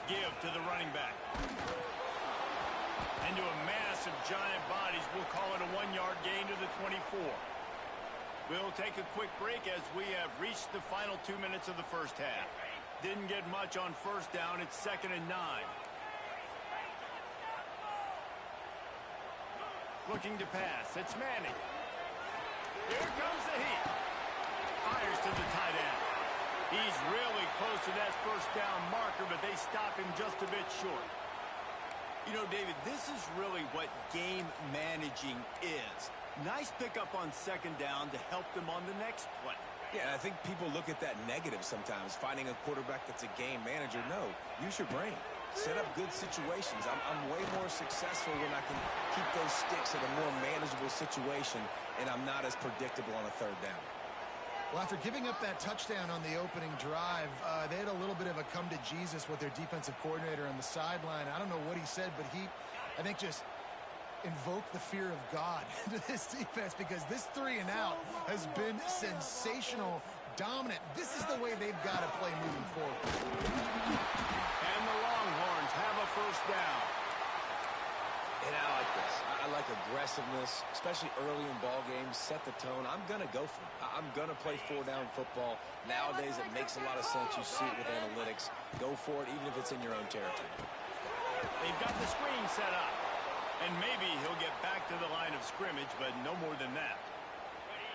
Give to the running back. Into a mass of giant bodies. We'll call it a 1-yard gain to the 24. We'll take a quick break as we have reached the final 2 minutes of the first half. Didn't get much on first down. It's 2nd and 9. Looking to pass. It's Manning. Here comes the heat. Fires to the tight end. He's really close to that first down marker, but they stop him just a bit short. You know, David, this is really what game managing is. Nice pickup on 2nd down to help them on the next play. Yeah, I think people look at that negative sometimes, finding a quarterback that's a game manager. No, use your brain. Set up good situations. I'm way more successful when I can keep those sticks at a more manageable situation, and I'm not as predictable on a 3rd down. Well, after giving up that touchdown on the opening drive, they had a little bit of a come-to-Jesus with their defensive coordinator on the sideline. I don't know what he said, but he, I think, just invoked the fear of God into this defense because this 3-and-out has been sensational, dominant. This is the way they've got to play moving forward. And the Longhorns have a first down. And I like this. I like aggressiveness, especially early in ball games. Set the tone. I'm going to go for it. I'm going to play 4-down football. Nowadays, it makes a lot of sense. You see it with analytics. Go for it, even if it's in your own territory. They've got the screen set up. And maybe he'll get back to the line of scrimmage, but no more than that.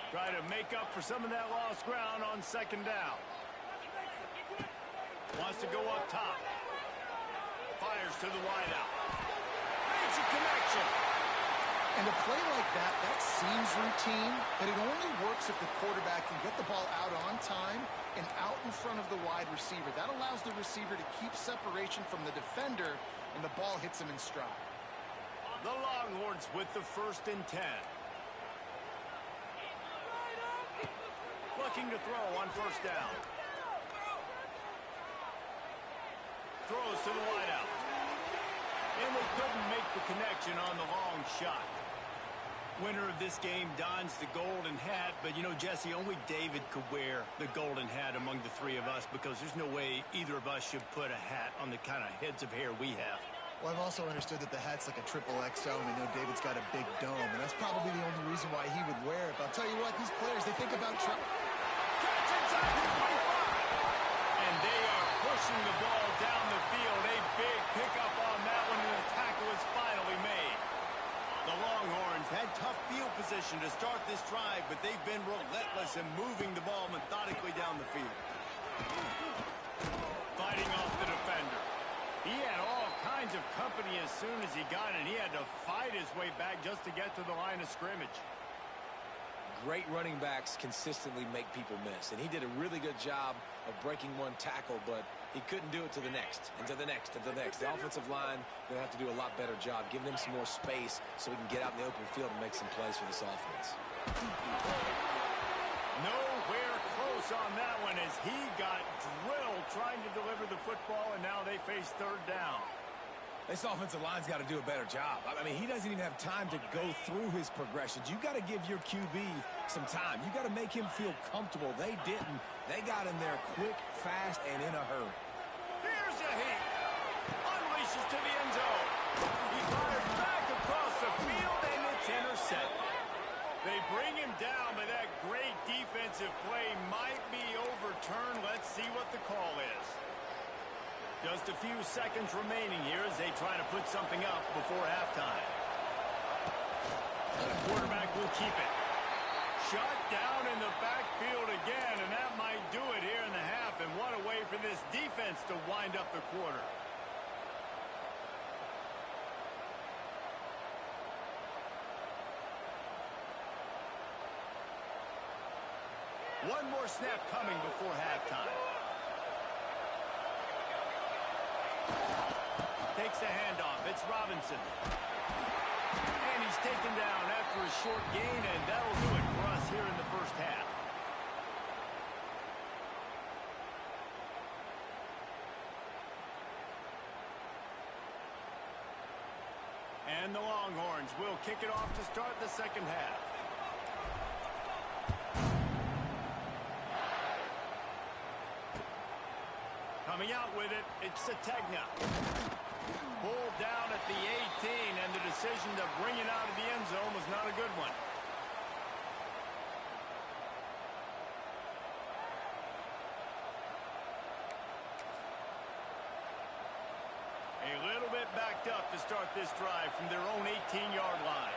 Try to make up for some of that lost ground on 2nd down. Wants to go up top. Fires to the wideout. Makes a connection. And a play like that, that seems routine, but it only works if the quarterback can get the ball out on time and out in front of the wide receiver. That allows the receiver to keep separation from the defender, and the ball hits him in stride. The Longhorns with the 1st and 10. Looking to throw on 1st down. Throws to the wideout. And we couldn't make the connection on the long shot. Winner of this game dons the golden hat, but you know, Jesse, only David could wear the golden hat among the 3 of us because there's no way either of us should put a hat on the kind of heads of hair we have. Well, I've also understood that the hat's like a triple XL, and we know David's got a big dome, and that's probably the only reason why he would wear it. But I'll tell you what, these players, they think about... Catch inside the 25! And they are pushing the ball down the field. A big pickup on that one, and the tackle is finally made. The Longhorns had tough field position to start this drive, but they've been relentless in moving the ball methodically down the field. Fighting off the defender. He had all kinds of company as soon as he got it. He had to fight his way back just to get to the line of scrimmage. Great running backs consistently make people miss, and he did a really good job of breaking one tackle, but he couldn't do it to the next, and to the next, and to the next. The offensive line going to have to do a lot better job, giving him some more space so he can get out in the open field and make some plays for this offense. Nowhere close on that one as he got drilled trying to deliver the football, and now they face 3rd down. This offensive line's got to do a better job. I mean, he doesn't even have time to go through his progressions. You got to give your QB some time. You got to make him feel comfortable. They didn't. They got in there quick, fast, and in a hurry. Here's a hit. Unleashes to the end zone. He fires back across the field, and it's intercepted. They bring him down, but that great defensive play might be overturned. Let's see what the call is. Just a few seconds remaining here as they try to put something up before halftime. The quarterback will keep it. Shot down in the backfield again, and that might do it here in the half. And what a way for this defense to wind up the quarter. One more snap coming before halftime. Takes the handoff. It's Robinson. And he's taken down after a short gain, and that'll do it for us here in the first half. And the Longhorns will kick it off to start the second half. Coming out with it, it's Ncaa. Pulled down at the 18, and the decision to bring it out of the end zone was not a good one. A little bit backed up to start this drive from their own 18-yard line.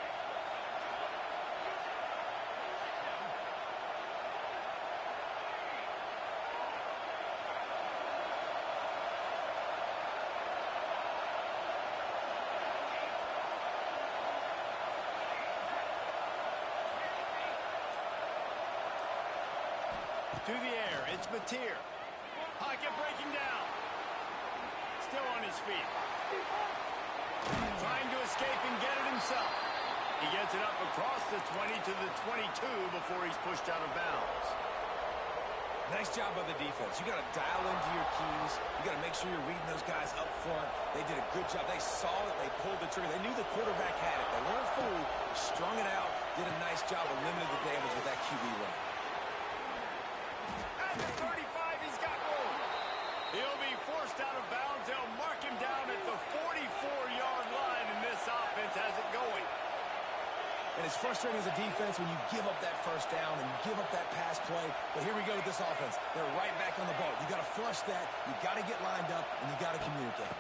To the air, it's Mateer. Pocket breaking down. Still on his feet. Trying to escape and get it himself. He gets it up across the 20 to the 22 before he's pushed out of bounds. Nice job by the defense. You got to dial into your keys. You got to make sure you're reading those guys up front. They did a good job. They saw it. They pulled the trigger. They knew the quarterback had it. They weren't fooled. Strung it out. Did a nice job of limiting the damage with that QB run. At the 35, he's got room. He'll be forced out of bounds. They'll mark him down at the 44-yard line, and this offense has it going. And it's frustrating as a defense when you give up that first down and you give up that pass play. But here we go with this offense. They're right back on the ball. You got to flush that. You got to get lined up, and you got to communicate.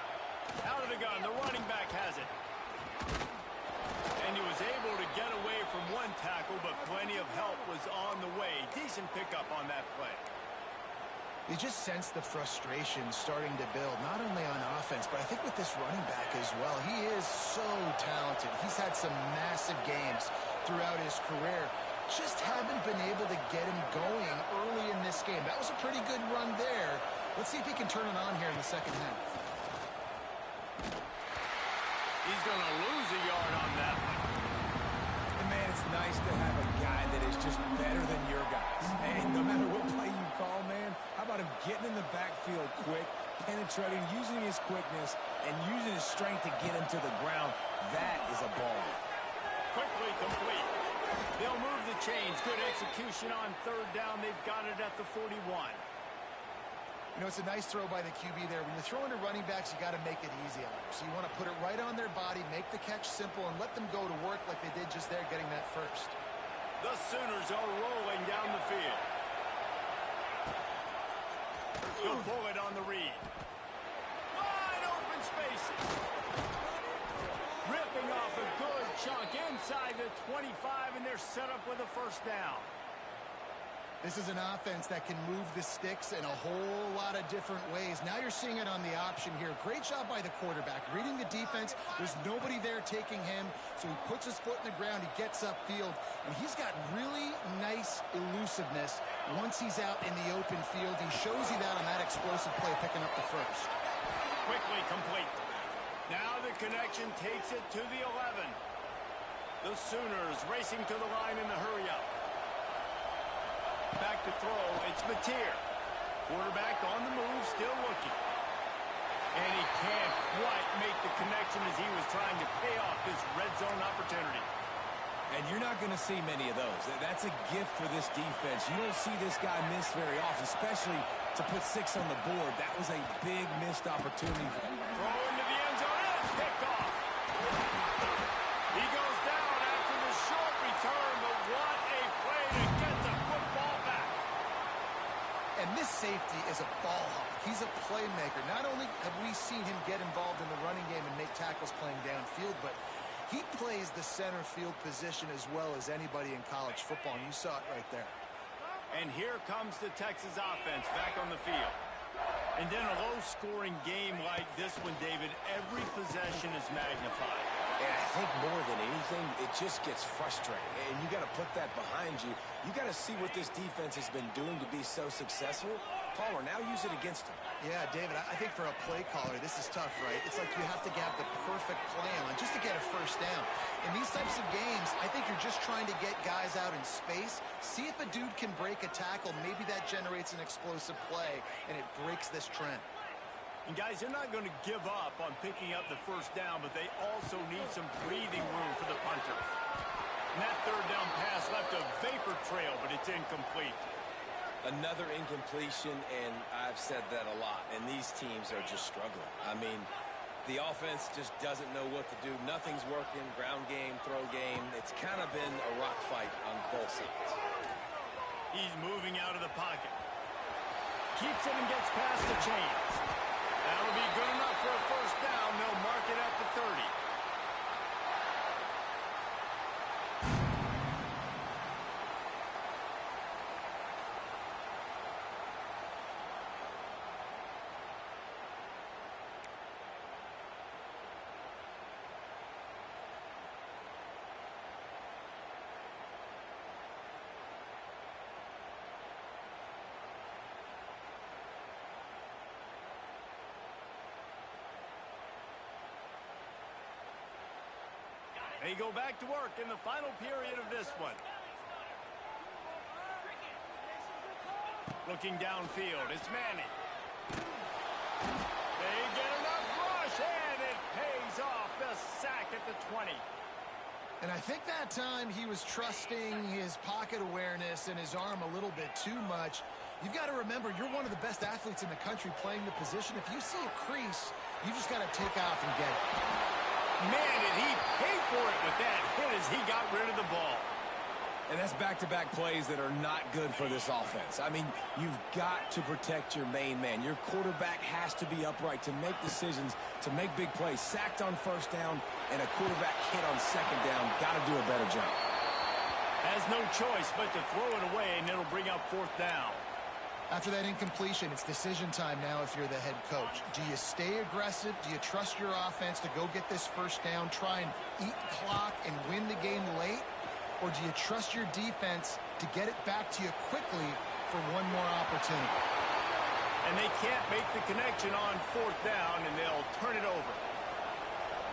Out of the gun, the running back has it. And he was able to get away from one tackle, but plenty of help was on the way. Decent pickup on that play. You just sense the frustration starting to build, not only on offense, but I think with this running back as well. He is so talented. He's had some massive games throughout his career. Just haven't been able to get him going early in this game. That was a pretty good run there. Let's see if he can turn it on here in the second half. He's going to lose a yard on that one. And man, it's nice to have a guy that is just better than your guys. And no matter what play you call, man, how about him getting in the backfield quick, penetrating, using his quickness, and using his strength to get him to the ground? That is a ball. Quickly complete. They'll move the chains. Good execution on third down. They've got it at the 41. You know, it's a nice throw by the QB there. When you're throwing to running backs, you got to make it easy on them. So you want to put it right on their body, make the catch simple, and let them go to work like they did just there, getting that first. The Sooners are rolling down the field. He'll pull it on the read. Wide open spaces. Ripping off a good chunk inside the 25, and they're set up with a first down. This is an offense that can move the sticks in a whole lot of different ways. Now you're seeing it on the option here. Great job by the quarterback. Reading the defense, there's nobody there taking him, so he puts his foot in the ground, he gets upfield, and he's got really nice elusiveness once he's out in the open field. He shows you that on that explosive play, picking up the first. Quickly complete. Now the connection takes it to the 11. The Sooners racing to the line in the hurry-up. Back to throw, it's Mateer. Quarterback on the move, still looking. And he can't quite make the connection as he was trying to pay off this red zone opportunity. And you're not going to see many of those. That's a gift for this defense. You don't see this guy miss very often, especially to put 6 on the board. That was a big missed opportunity. Throw into the end zone, and it's picked off. He goes down after the short return, but what a play to get the football back. And this safety is a ball hawk. He's a playmaker. Not only have we seen him get involved in the running game and make tackles playing downfield, but he plays the center field position as well as anybody in college football, and you saw it right there. And here comes the Texas offense back on the field. And then a low-scoring game like this one, David, every possession is magnified. And I think more than anything, it just gets frustrating. And you got to put that behind you. You got to see what this defense has been doing to be so successful. Palmer, now use it against him. Yeah, David, I think for a play caller, this is tough, right? It's like you have to have the perfect play on just to get a first down. In these types of games, I think you're just trying to get guys out in space, see if a dude can break a tackle. Maybe that generates an explosive play, and it breaks this trend. And guys, they're not going to give up on picking up the first down, but they also need some breathing room for the punter. And that third down pass left a vapor trail, but it's incomplete. Another incompletion, and I've said that a lot, and these teams are just struggling. I mean, the offense just doesn't know what to do. Nothing's working, ground game, throw game. It's kind of been a rock fight on both sides. He's moving out of the pocket. Keeps it and gets past the chains. That'll be good enough for a first down. They'll mark it at the 30. They go back to work in the final period of this one. Looking downfield, it's Manning. They get enough rush, and it pays off the sack at the 20. And I think that time he was trusting his pocket awareness and his arm a little bit too much. You've got to remember, you're one of the best athletes in the country playing the position. If you see a crease, you just got to take off and get it. Man, did he pay for it with that hit as he got rid of the ball. And that's back-to-back plays that are not good for this offense. I mean, you've got to protect your main man. Your quarterback has to be upright to make decisions, to make big plays. Sacked on first down and a quarterback hit on second down. Got to do a better job. Has no choice but to throw it away, and it'll bring up fourth down. After that incompletion, it's decision time now if you're the head coach. Do you stay aggressive? Do you trust your offense to go get this first down, try and eat clock and win the game late? Or do you trust your defense to get it back to you quickly for one more opportunity? And they can't make the connection on fourth down, and they'll turn it over.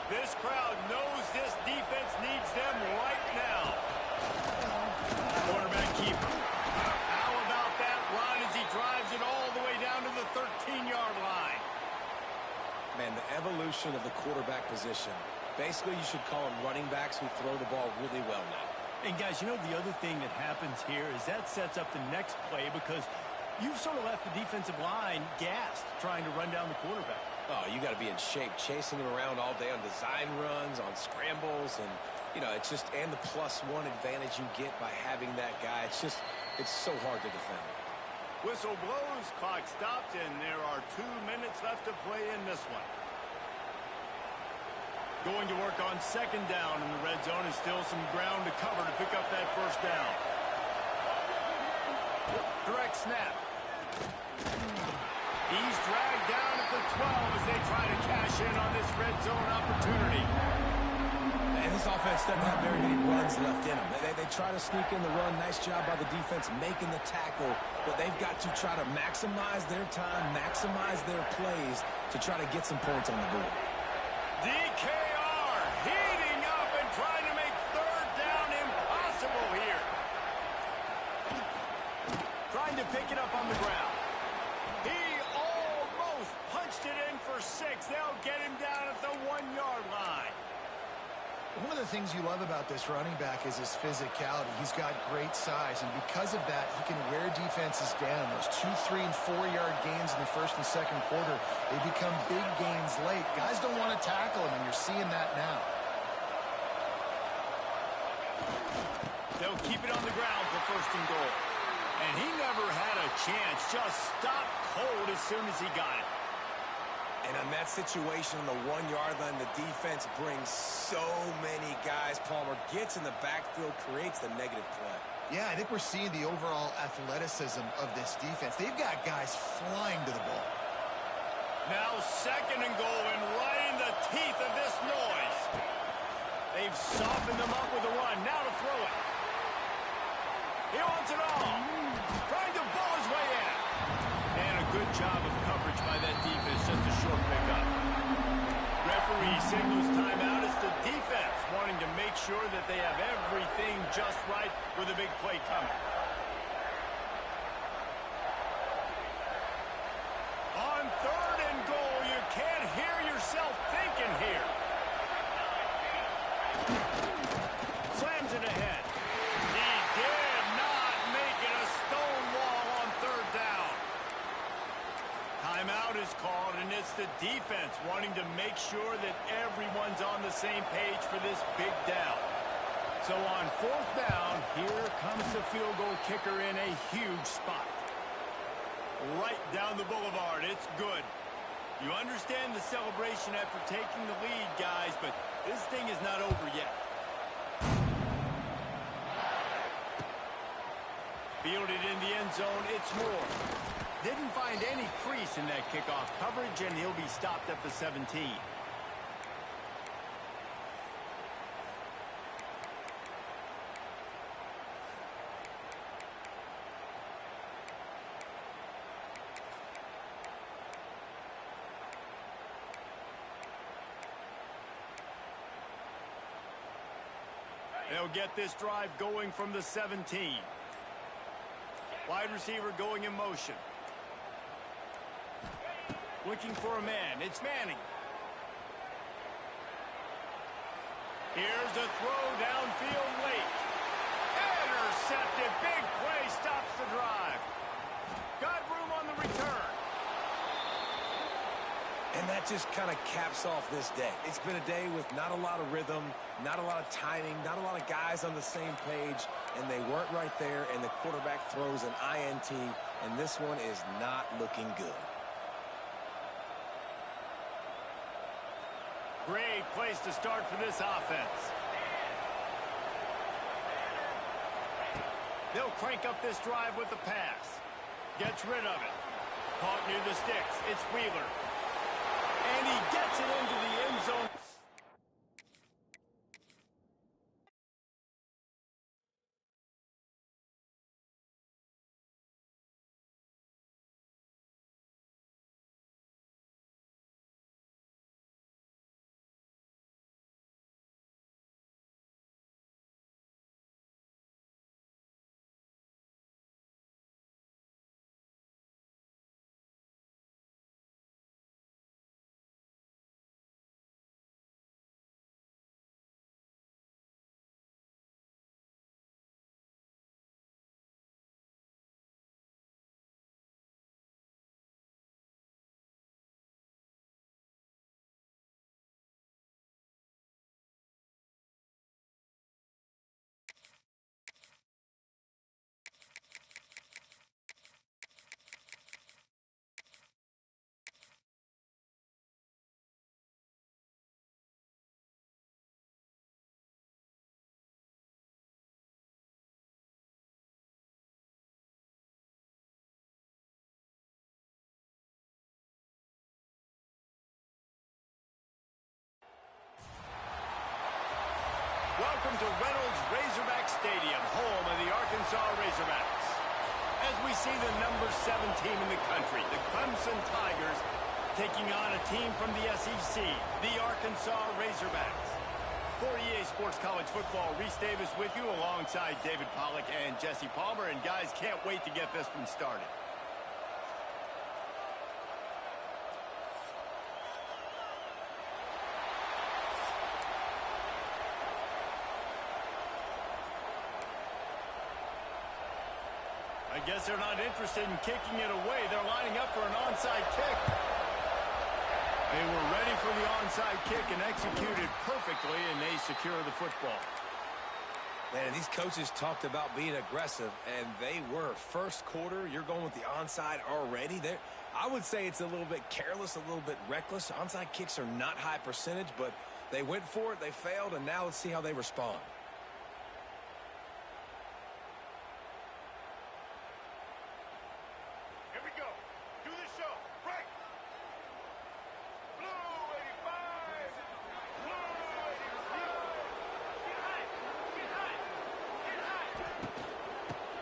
This crowd knows this defense needs them right now. Quarterback keeper. How about that run as he drives it all the way down to the 13-yard line? Man, the evolution of the quarterback position. Basically, you should call them running backs who throw the ball really well now. And guys, you know the other thing that happens here is that sets up the next play because you've sort of left the defensive line gassed trying to run down the quarterback. Oh, you got to be in shape, chasing him around all day on design runs, on scrambles, and, you know, it's just, and the +1 advantage you get by having that guy. It's just, it's so hard to defend. Whistle blows, clock stops, and there are 2 minutes left to play in this one. Going to work on second down in the red zone, and still some ground to cover to pick up that first down. Direct snap. He's dragged down at the 12 as they try to cash in on this red zone opportunity. And this offense doesn't have very many runs left in them. They try to sneak in the run. Nice job by the defense making the tackle, but they've got to try to maximize their time, maximize their plays to try to get some points on the board. DKR heating up and trying to make third down impossible here. Trying to pick it up on the ground. He almost punched it in for 6. They'll get him down at the 1-yard line. One of the things you love about this running back is his physicality. He's got great size, and because of that, he can wear defenses down. Those 2, 3, and 4-yard gains in the first and second quarter, they become big gains late. Guys don't want to tackle him, and you're seeing that now. They'll keep it on the ground for first and goal. And he never had a chance. Just stopped cold as soon as he got it. And on that situation on the 1-yard line, the defense brings so many guys. Palmer gets in the backfield, creates the negative play. Yeah, I think we're seeing the overall athleticism of this defense. They've got guys flying to the ball. Now 2nd and goal, and right in the teeth of this noise. They've softened them up with a run. Now to throw it. He wants it all. Trying to bull his way in. And a good job of coverage by that defense. Just a short pickup. Referee signals timeout. It's the defense wanting to make sure that they have everything just right with a big play coming. On 3rd and goal, you can't hear yourself thinking here. Slams it ahead. He did not make it a stone wall on 3rd down. Timeout is called, and it's the defense wanting to make sure that everyone's on the same page for this big down. So on 4th down, here comes the field goal kicker in a huge spot. Right down the boulevard. It's good. You understand the celebration after taking the lead, guys, but this thing is not over yet. Fielded in the end zone, it's Moore. Didn't find any crease in that kickoff coverage, and he'll be stopped at the 17. They'll get this drive going from the 17. Wide receiver going in motion. Looking for a man. It's Manning. Here's a throw downfield late. Intercepted. Big play stops the drive. Got room on the return. And that just kind of caps off this day. It's been a day with not a lot of rhythm, not a lot of timing, not a lot of guys on the same page, and they weren't right there, and the quarterback throws an INT, and this one is not looking good. Great place to start for this offense. They'll crank up this drive with the pass. Gets rid of it. Caught near the sticks. It's Wheeler. And he gets it into the end zone. Welcome to Reynolds Razorback Stadium, home of the Arkansas Razorbacks. As we see the number 7 team in the country, the Clemson Tigers, taking on a team from the SEC, the Arkansas Razorbacks. For EA Sports College Football, Reese Davis with you alongside David Pollack and Jesse Palmer. And guys, can't wait to get this one started. I guess they're not interested in kicking it away. They're lining up for an onside kick. They were ready for the onside kick and executed perfectly, and they secure the football. Man, these coaches talked about being aggressive, and they were. First quarter, you're going with the onside already. I would say it's a little bit careless, a little bit reckless. Onside kicks are not high percentage, but they went for it, they failed, and now let's see how they respond.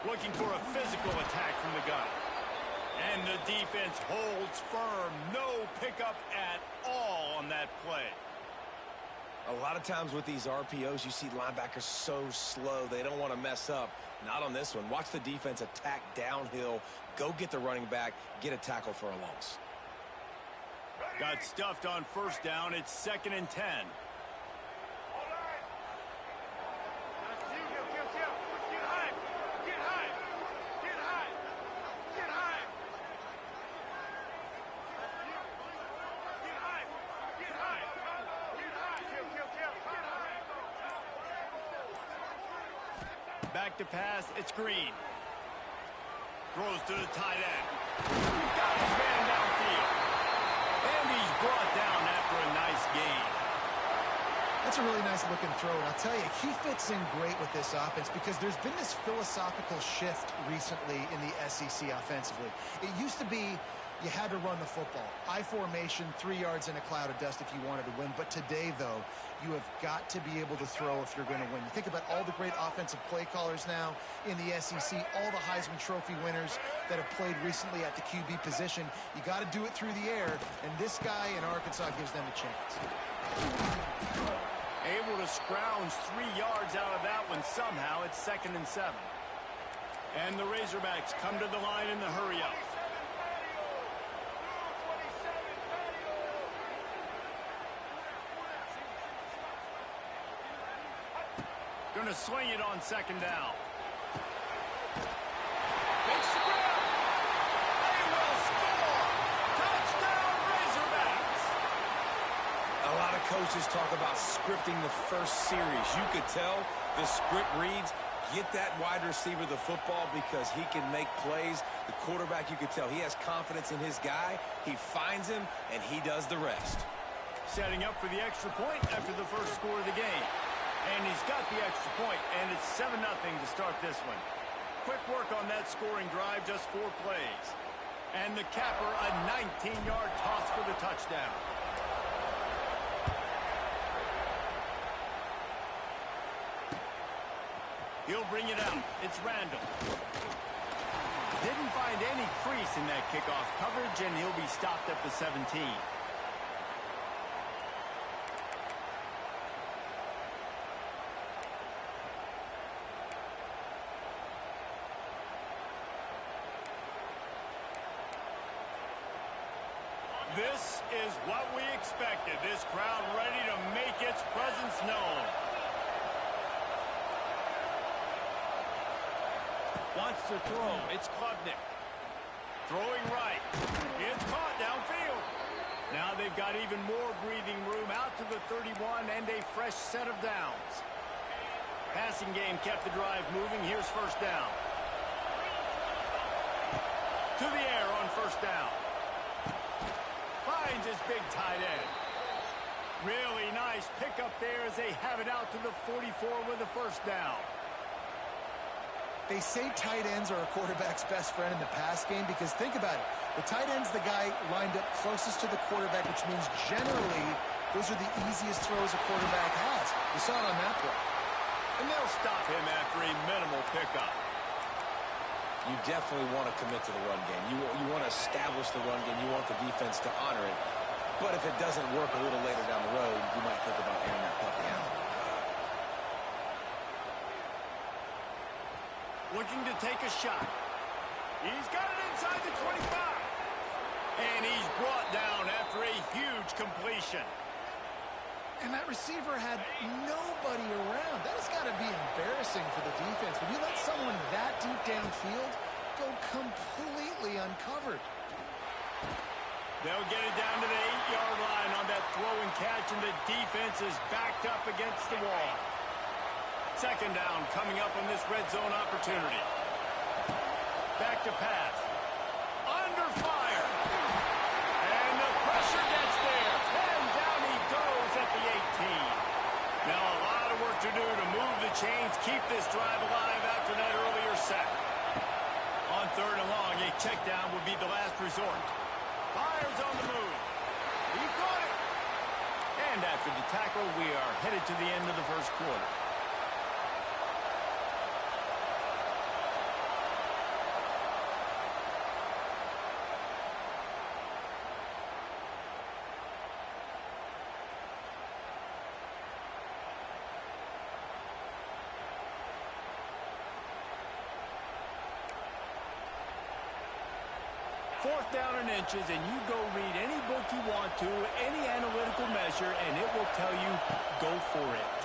looking for a physical attack from the gun. And the defense holds firm. No pickup at all on that play. A lot of times with these RPOs, you see linebackers so slow, they don't want to mess up. Not on this one. Watch the defense attack downhill, go get the running back, get a tackle for a loss. Got stuffed on first down. It's 2nd and 10. Back to pass, it's Green. Throws to the tight end. Got his man downfield. And he's brought down after a nice gain. That's a really nice looking throw, and I'll tell you, he fits in great with this offense because there's been this philosophical shift recently in the SEC offensively. It used to be you had to run the football. I formation, 3 yards in a cloud of dust if you wanted to win. But today, though, you have got to be able to throw if you're going to win. You think about all the great offensive play callers now in the SEC, all the Heisman Trophy winners that have played recently at the QB position. You got to do it through the air, and this guy in Arkansas gives them a chance. Able to scrounge 3 yards out of that one somehow. It's 2nd and 7. And the Razorbacks come to the line in the hurry-up. Going to swing it on 2nd down. Makes the grab. They will score. Touchdown, Razorbacks. A lot of coaches talk about scripting the first series. You could tell the script reads, get that wide receiver the football because he can make plays. The quarterback, you could tell he has confidence in his guy. He finds him, and he does the rest. Setting up for the extra point after the first score of the game. And he's got the extra point, and it's 7-0 to start this one. Quick work on that scoring drive, just 4 plays. And the capper, a 19-yard toss for the touchdown. He'll bring it out. It's Randall. Didn't find any crease in that kickoff coverage, and he'll be stopped at the 17. This is what we expected. This crowd ready to make its presence known. Wants to throw. It's Klubnik. Throwing right. It's caught downfield. Now they've got even more breathing room out to the 31 and a fresh set of downs. Passing game kept the drive moving. Here's first down. To the air on first down. Finds his big tight end. Really nice pickup there as they have it out to the 44 with a first down. They say tight ends are a quarterback's best friend in the pass game because think about it. The tight end's the guy lined up closest to the quarterback, which means generally those are the easiest throws a quarterback has. You saw it on that play. And they'll stop him after a minimal pickup. You definitely want to commit to the run game. You want to establish the run game. You want the defense to honor it. But if it doesn't work a little later down the road, you might think about airing that puppy out. Looking to take a shot. He's got it inside the 25. And he's brought down after a huge completion. And that receiver had nobody around. That has got to be embarrassing for the defense. When you let someone that deep downfield go completely uncovered. They'll get it down to the 8-yard line on that throw and catch, and the defense is backed up against the wall. Second down coming up on this red zone opportunity. Back to pass. Under fire. And the pressure gets there. And down he goes at the 18. Now a lot of work to do to move the chains, keep this drive alive after that earlier set. On third and long, a check down would be the last resort. Fires on the move. He caught it. And after the tackle, we are headed to the end of the first quarter. 4th down and inches, and you go read any book you want to, any analytical measure, and it will tell you, go for it.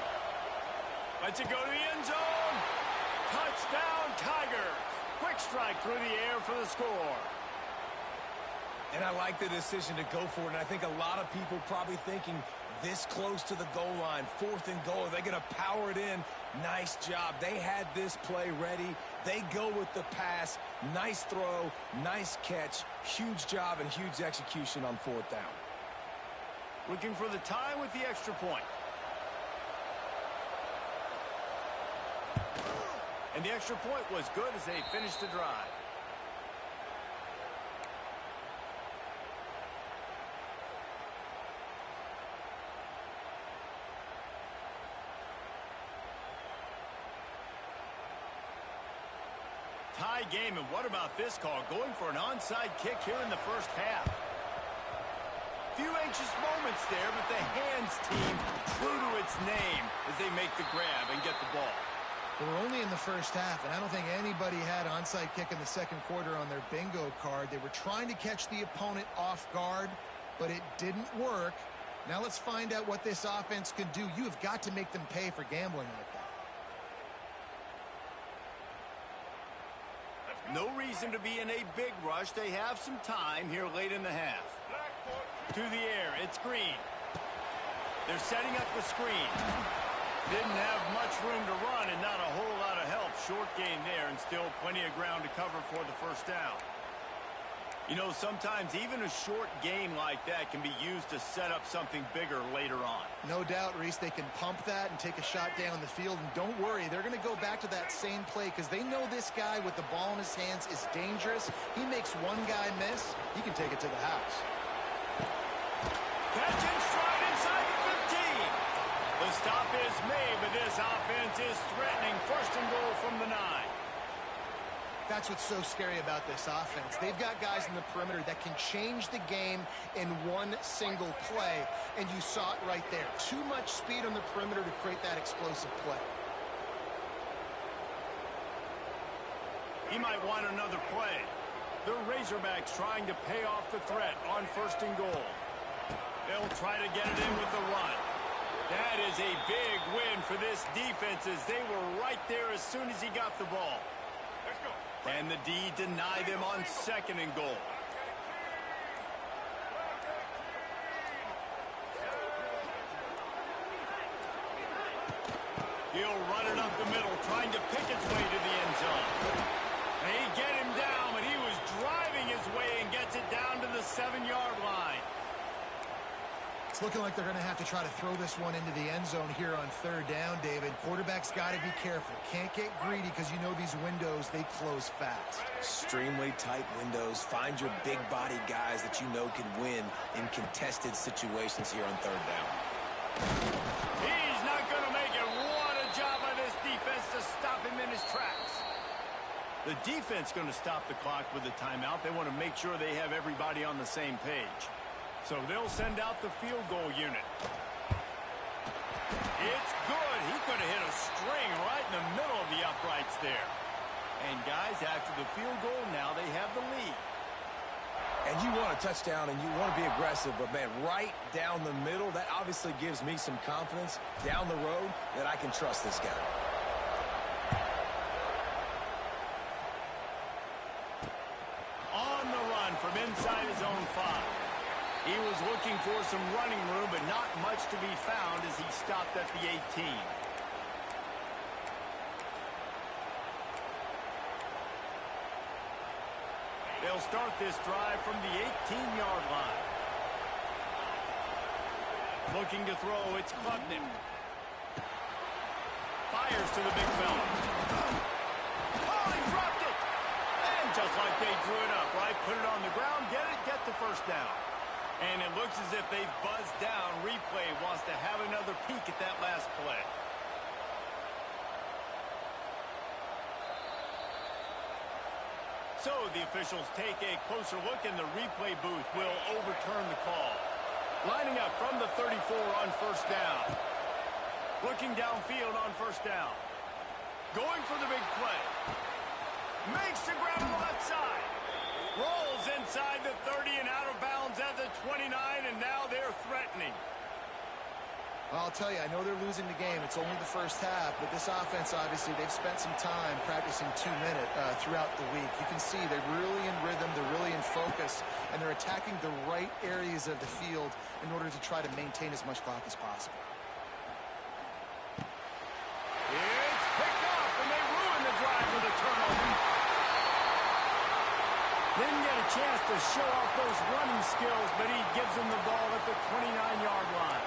Let's it go to the end zone. Touchdown, Tigers. Quick strike through the air for the score. And I like the decision to go for it, and I think a lot of people probably thinking this close to the goal line, 4th and goal, are they going to power it in? Nice job. They had this play ready. They go with the pass. Nice throw, nice catch, huge job and huge execution on 4th down. Looking for the tie with the extra point. And the extra point was good as they finished the drive. Tie game, and what about this call? Going for an onside kick here in the first half. Few anxious moments there, but the hands team true to its name as they make the grab and get the ball. We're only in the first half, and I don't think anybody had onside kick in the second quarter on their bingo card. They were trying to catch the opponent off guard, but it didn't work. Now let's find out what this offense can do. You have got to make them pay for gambling like that. No reason to be in a big rush. They have some time here late in the half. To the air, it's Green. They're setting up the screen. Didn't have much room to run and not a whole lot of help. Short gain there and still plenty of ground to cover for the first down. You know, sometimes even a short gain like that can be used to set up something bigger later on. No doubt, Reese, they can pump that and take a shot down the field. And don't worry, they're going to go back to that same play because they know this guy with the ball in his hands is dangerous. He makes one guy miss, he can take it to the house. Catch and stride inside the 15. The stop is made, but this offense is threatening. 1st and goal from the 9. That's what's so scary about this offense. They've got guys in the perimeter that can change the game in one single play, and you saw it right there. Too much speed on the perimeter to create that explosive play. He might want another play. The Razorbacks trying to pay off the threat on 1st and goal. They'll try to get it in with the run. That is a big win for this defense as they were right there as soon as he got the ball. And the D deny them on 2nd and goal. He'll run it up the middle, trying to pick its way to the end zone. They get him down, but he was driving his way and gets it down to the 7-yard line. It's looking like they're going to have to try to throw this one into the end zone here on 3rd down, David. Quarterback's got to be careful. Can't get greedy because you know these windows, they close fast. Extremely tight windows. Find your big body guys that you know can win in contested situations here on 3rd down. He's not going to make it. What a job by this defense to stop him in his tracks. The defense going to stop the clock with a timeout. They want to make sure they have everybody on the same page. So they'll send out the field goal unit. It's good. He could have hit a string right in the middle of the uprights there. And guys, after the field goal, now they have the lead. And you want a touchdown and you want to be aggressive, but man, right down the middle, that obviously gives me some confidence down the road that I can trust this guy. On the run from inside his own 5. He was looking for some running room, but not much to be found as he stopped at the 18. They'll start this drive from the 18-yard line. Looking to throw, it's Klubnik. Fires to the big fella. Oh, he dropped it! And just like they drew it up, right? Put it on the ground, get the 1st down. And it looks as if they've buzzed down. Replay wants to have another peek at that last play. So the officials take a closer look, and the replay booth will overturn the call. Lining up from the 34 on 1st down. Looking downfield on 1st down. Going for the big play. Makes the grab on the left side. Rolls inside the 30 and out of bounds at the 29, and now they're threatening. Well, I'll tell you, I know they're losing the game. It's only the first half, but this offense, obviously, they've spent some time practicing 2-minute throughout the week. You can see they're really in rhythm, they're really in focus, and they're attacking the right areas of the field in order to try to maintain as much clock as possible. It's picked off, and they ruin the drive with a turnover. Didn't get a chance to show off those running skills, but he gives them the ball at the 29-yard line.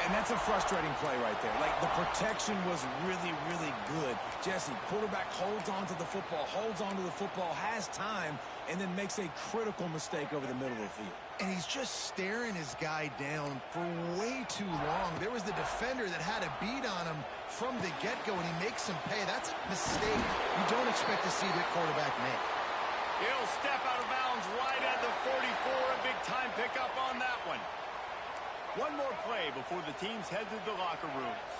And that's a frustrating play right there. Like, the protection was really, really good. Jesse, quarterback holds on to the football, has time, and then makes a critical mistake over the middle of the field. And he's just staring his guy down for way too long. There was the defender that had a beat on him from the get-go, and he makes him pay. That's a mistake you don't expect to see the quarterback make. He'll step out of bounds right at the 44. A big-time pickup on that one. One more play before the teams head to the locker rooms.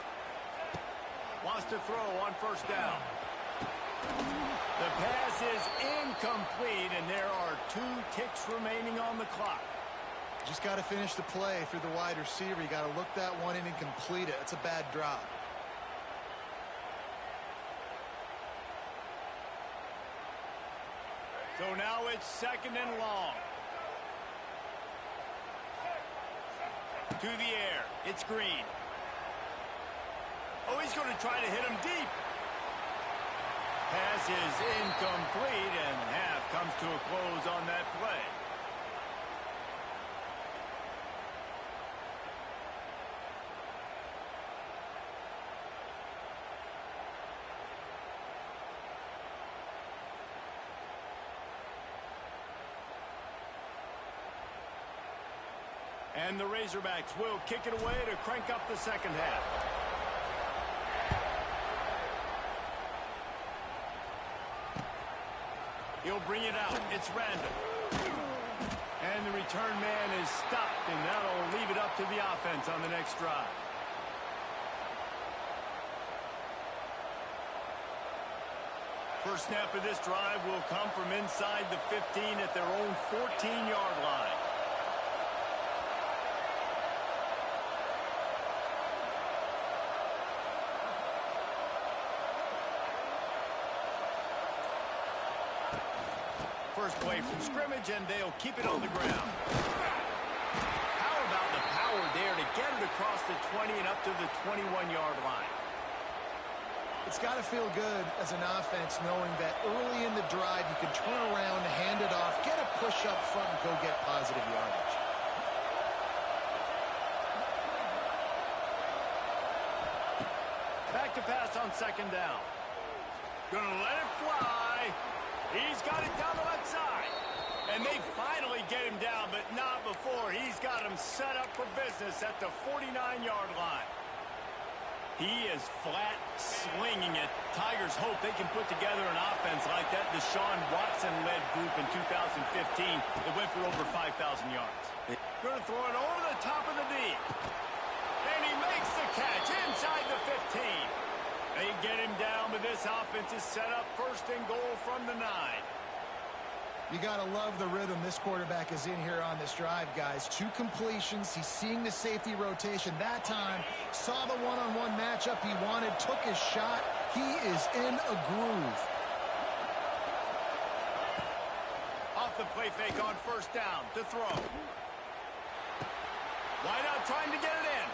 Wants to throw on first down. The pass is incomplete, and there are 2 ticks remaining on the clock. Just got to finish the play through the wide receiver. You got to look that one in and complete it. It's a bad drop. So now it's 2nd and long. To the air. It's Green. Oh, he's going to try to hit him deep. Pass is incomplete, and half comes to a close on that play. And the Razorbacks will kick it away to crank up the second half. He'll bring it out. It's random. And the return man is stopped, and that'll leave it up to the offense on the next drive. First snap of this drive will come from inside the 15 at their own 14-yard line. First play from scrimmage, and they'll keep it on the ground. How about the power there to get it across the 20 and up to the 21-yard line? It's got to feel good as an offense knowing that early in the drive you can turn around, hand it off, get a push up front, and go get positive yardage. Back to pass on 2nd down. Gonna let it fly. He's got it down the left side. And they finally get him down, but not before. He's got him set up for business at the 49-yard line. He is flat slinging it. Tigers hope they can put together an offense like that Deshaun Watson-led group in 2015 that went for over 5,000 yards. Going to throw it over the top of the D. And he makes the catch inside the 15. They get him down, but this offense is set up 1st and goal from the 9. You got to love the rhythm this quarterback is in here on this drive, guys. 2 completions. He's seeing the safety rotation. That time, saw the one-on-one matchup he wanted, took his shot. He is in a groove. Off the play fake on 1st down to throw. Wide out trying to get it in.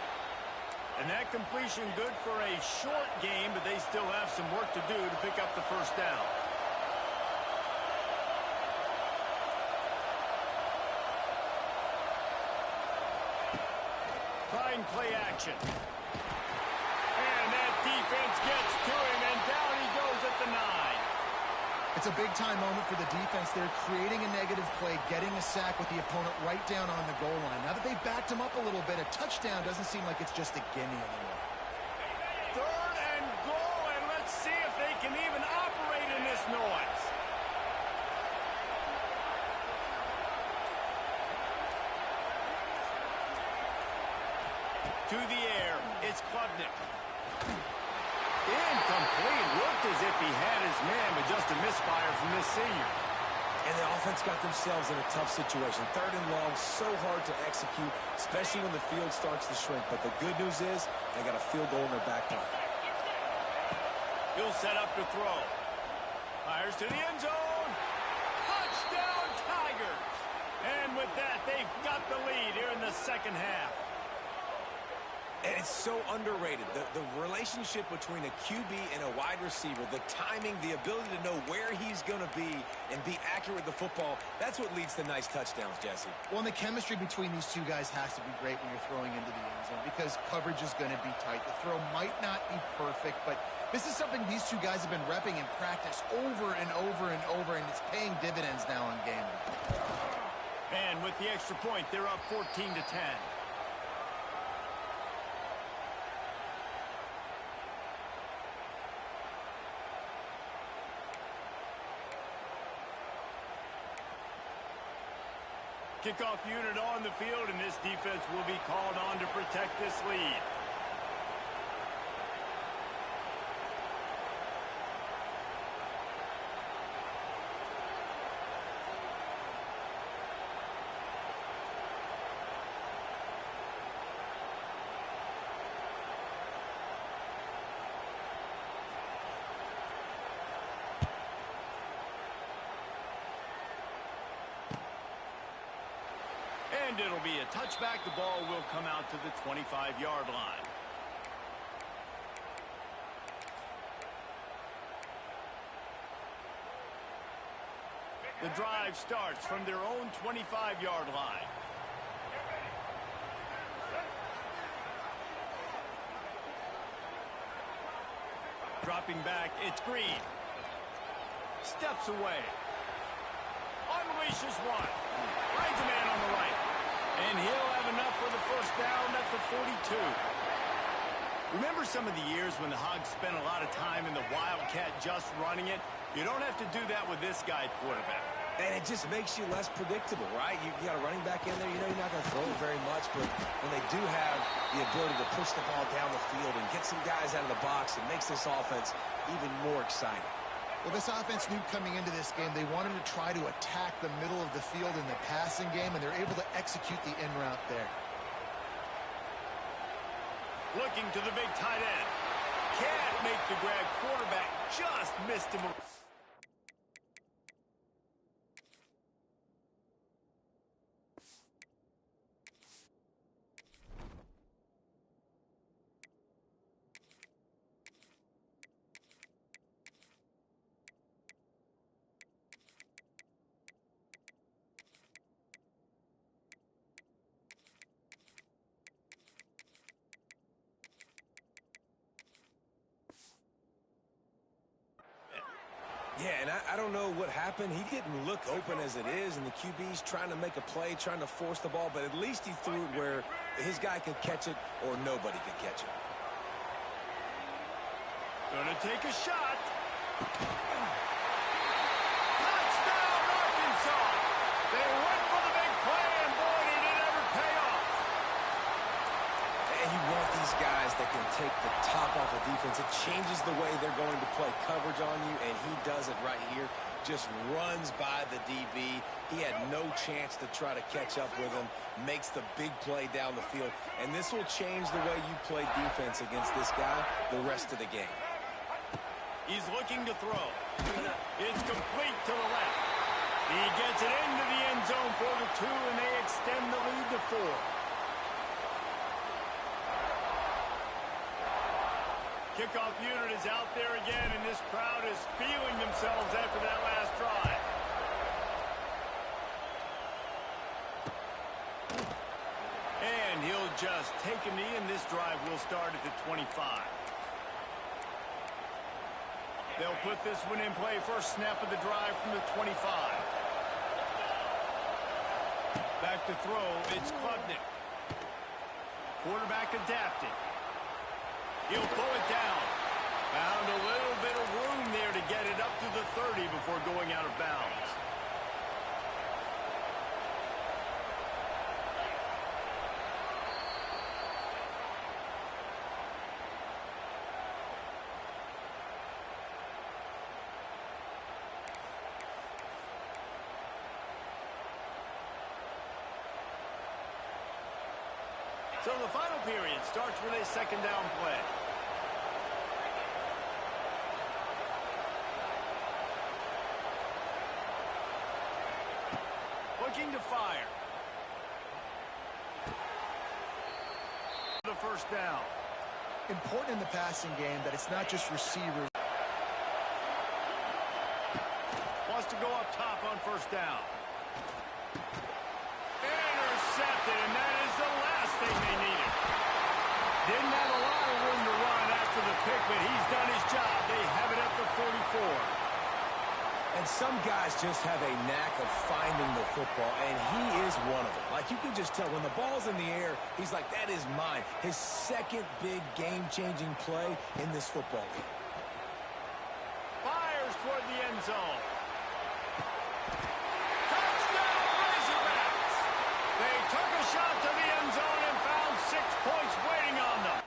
And that completion good for a short game, but they still have some work to do to pick up the 1st down. Trying play action. And that defense gets to him, and down he goes at the 9. It's a big-time moment for the defense. They're creating a negative play, getting a sack with the opponent right down on the goal line. Now that they've backed him up a little bit, a touchdown doesn't seem like it's just a gimme anymore. 3rd and goal, and let's see if they can even operate in this noise. To the air, it's Klubnik. Incomplete. Looked as if he had his man, but just a misfire from this senior. And the offense got themselves in a tough situation. 3rd and long, so hard to execute, especially when the field starts to shrink. But the good news is they got a field goal in their back pocket. He'll set up to throw. Fires to the end zone. Touchdown, Tigers. And with that, they've got the lead here in the second half. And it's so underrated. The relationship between a QB and a wide receiver, the timing, the ability to know where he's going to be and be accurate with the football, that's what leads to nice touchdowns, Jesse. Well, and the chemistry between these two guys has to be great when you're throwing into the end zone because coverage is going to be tight. The throw might not be perfect, but this is something these two guys have been repping in practice over and over and over, and it's paying dividends now on game day. And with the extra point, they're up 14-10. Kickoff unit on the field, and this defense will be called on to protect this lead. And it'll be a touchback. The ball will come out to the 25-yard line. The drive starts from their own 25-yard line. Dropping back, it's Green. Steps away. Unleashes one. Finds a man on the right. And he'll have enough for the first down at the 42. Remember some of the years when the Hogs spent a lot of time in the Wildcat just running it? You don't have to do that with this guy at quarterback. And it just makes you less predictable, right? You got a running back in there. You know you're not going to throw it very much, but when they do have the ability to push the ball down the field and get some guys out of the box, it makes this offense even more exciting. Well, this offense knew coming into this game they wanted to try to attack the middle of the field in the passing game, and they're able to execute the in route there. Looking to the big tight end. Can't make the grab. Quarterback just missed him. Yeah, and I don't know what happened. He didn't look open as it is, and the QB's trying to make a play, trying to force the ball, but at least he threw it where his guy could catch it or nobody could catch it. Gonna take a shot. Touchdown, Arkansas! They went for the big play, and boy, did it ever pay off. And you want these guys that can take the top off the defense. It changes the way they're going to play coverage on you, and he does it right here. Just runs by the DB. He had no chance to try to catch up with him. Makes the big play down the field. And this will change the way you play defense against this guy the rest of the game. He's looking to throw. It's complete to the left. He gets it into the end zone for the 2, and they extend the lead to 4. Kickoff unit is out there again, and this crowd is feeling themselves after that last drive. And he'll just take a knee, and this drive will start at the 25. They'll put this one in play. First snap of the drive from the 25. Back to throw, it's Klubnik. Quarterback adapted. He'll pull it down. Found a little bit of room there to get it up to the 30 before going out of bounds. So the final period starts with a second down play. Looking to fire. The first down. Important in the passing game that it's not just receivers. Wants to go up top on first down. Intercepted, and that is the last thing they needed. Didn't have a lot of room to run after the pick, but he's done his job. They have it at the 44. And some guys just have a knack of finding the football, and he is one of them. Like, you can just tell when the ball's in the air, he's like, that is mine. His second big game-changing play in this football game. Fires toward the end zone. Touchdown, Razorbacks! They took a shot to the end zone and found 6 points waiting on them.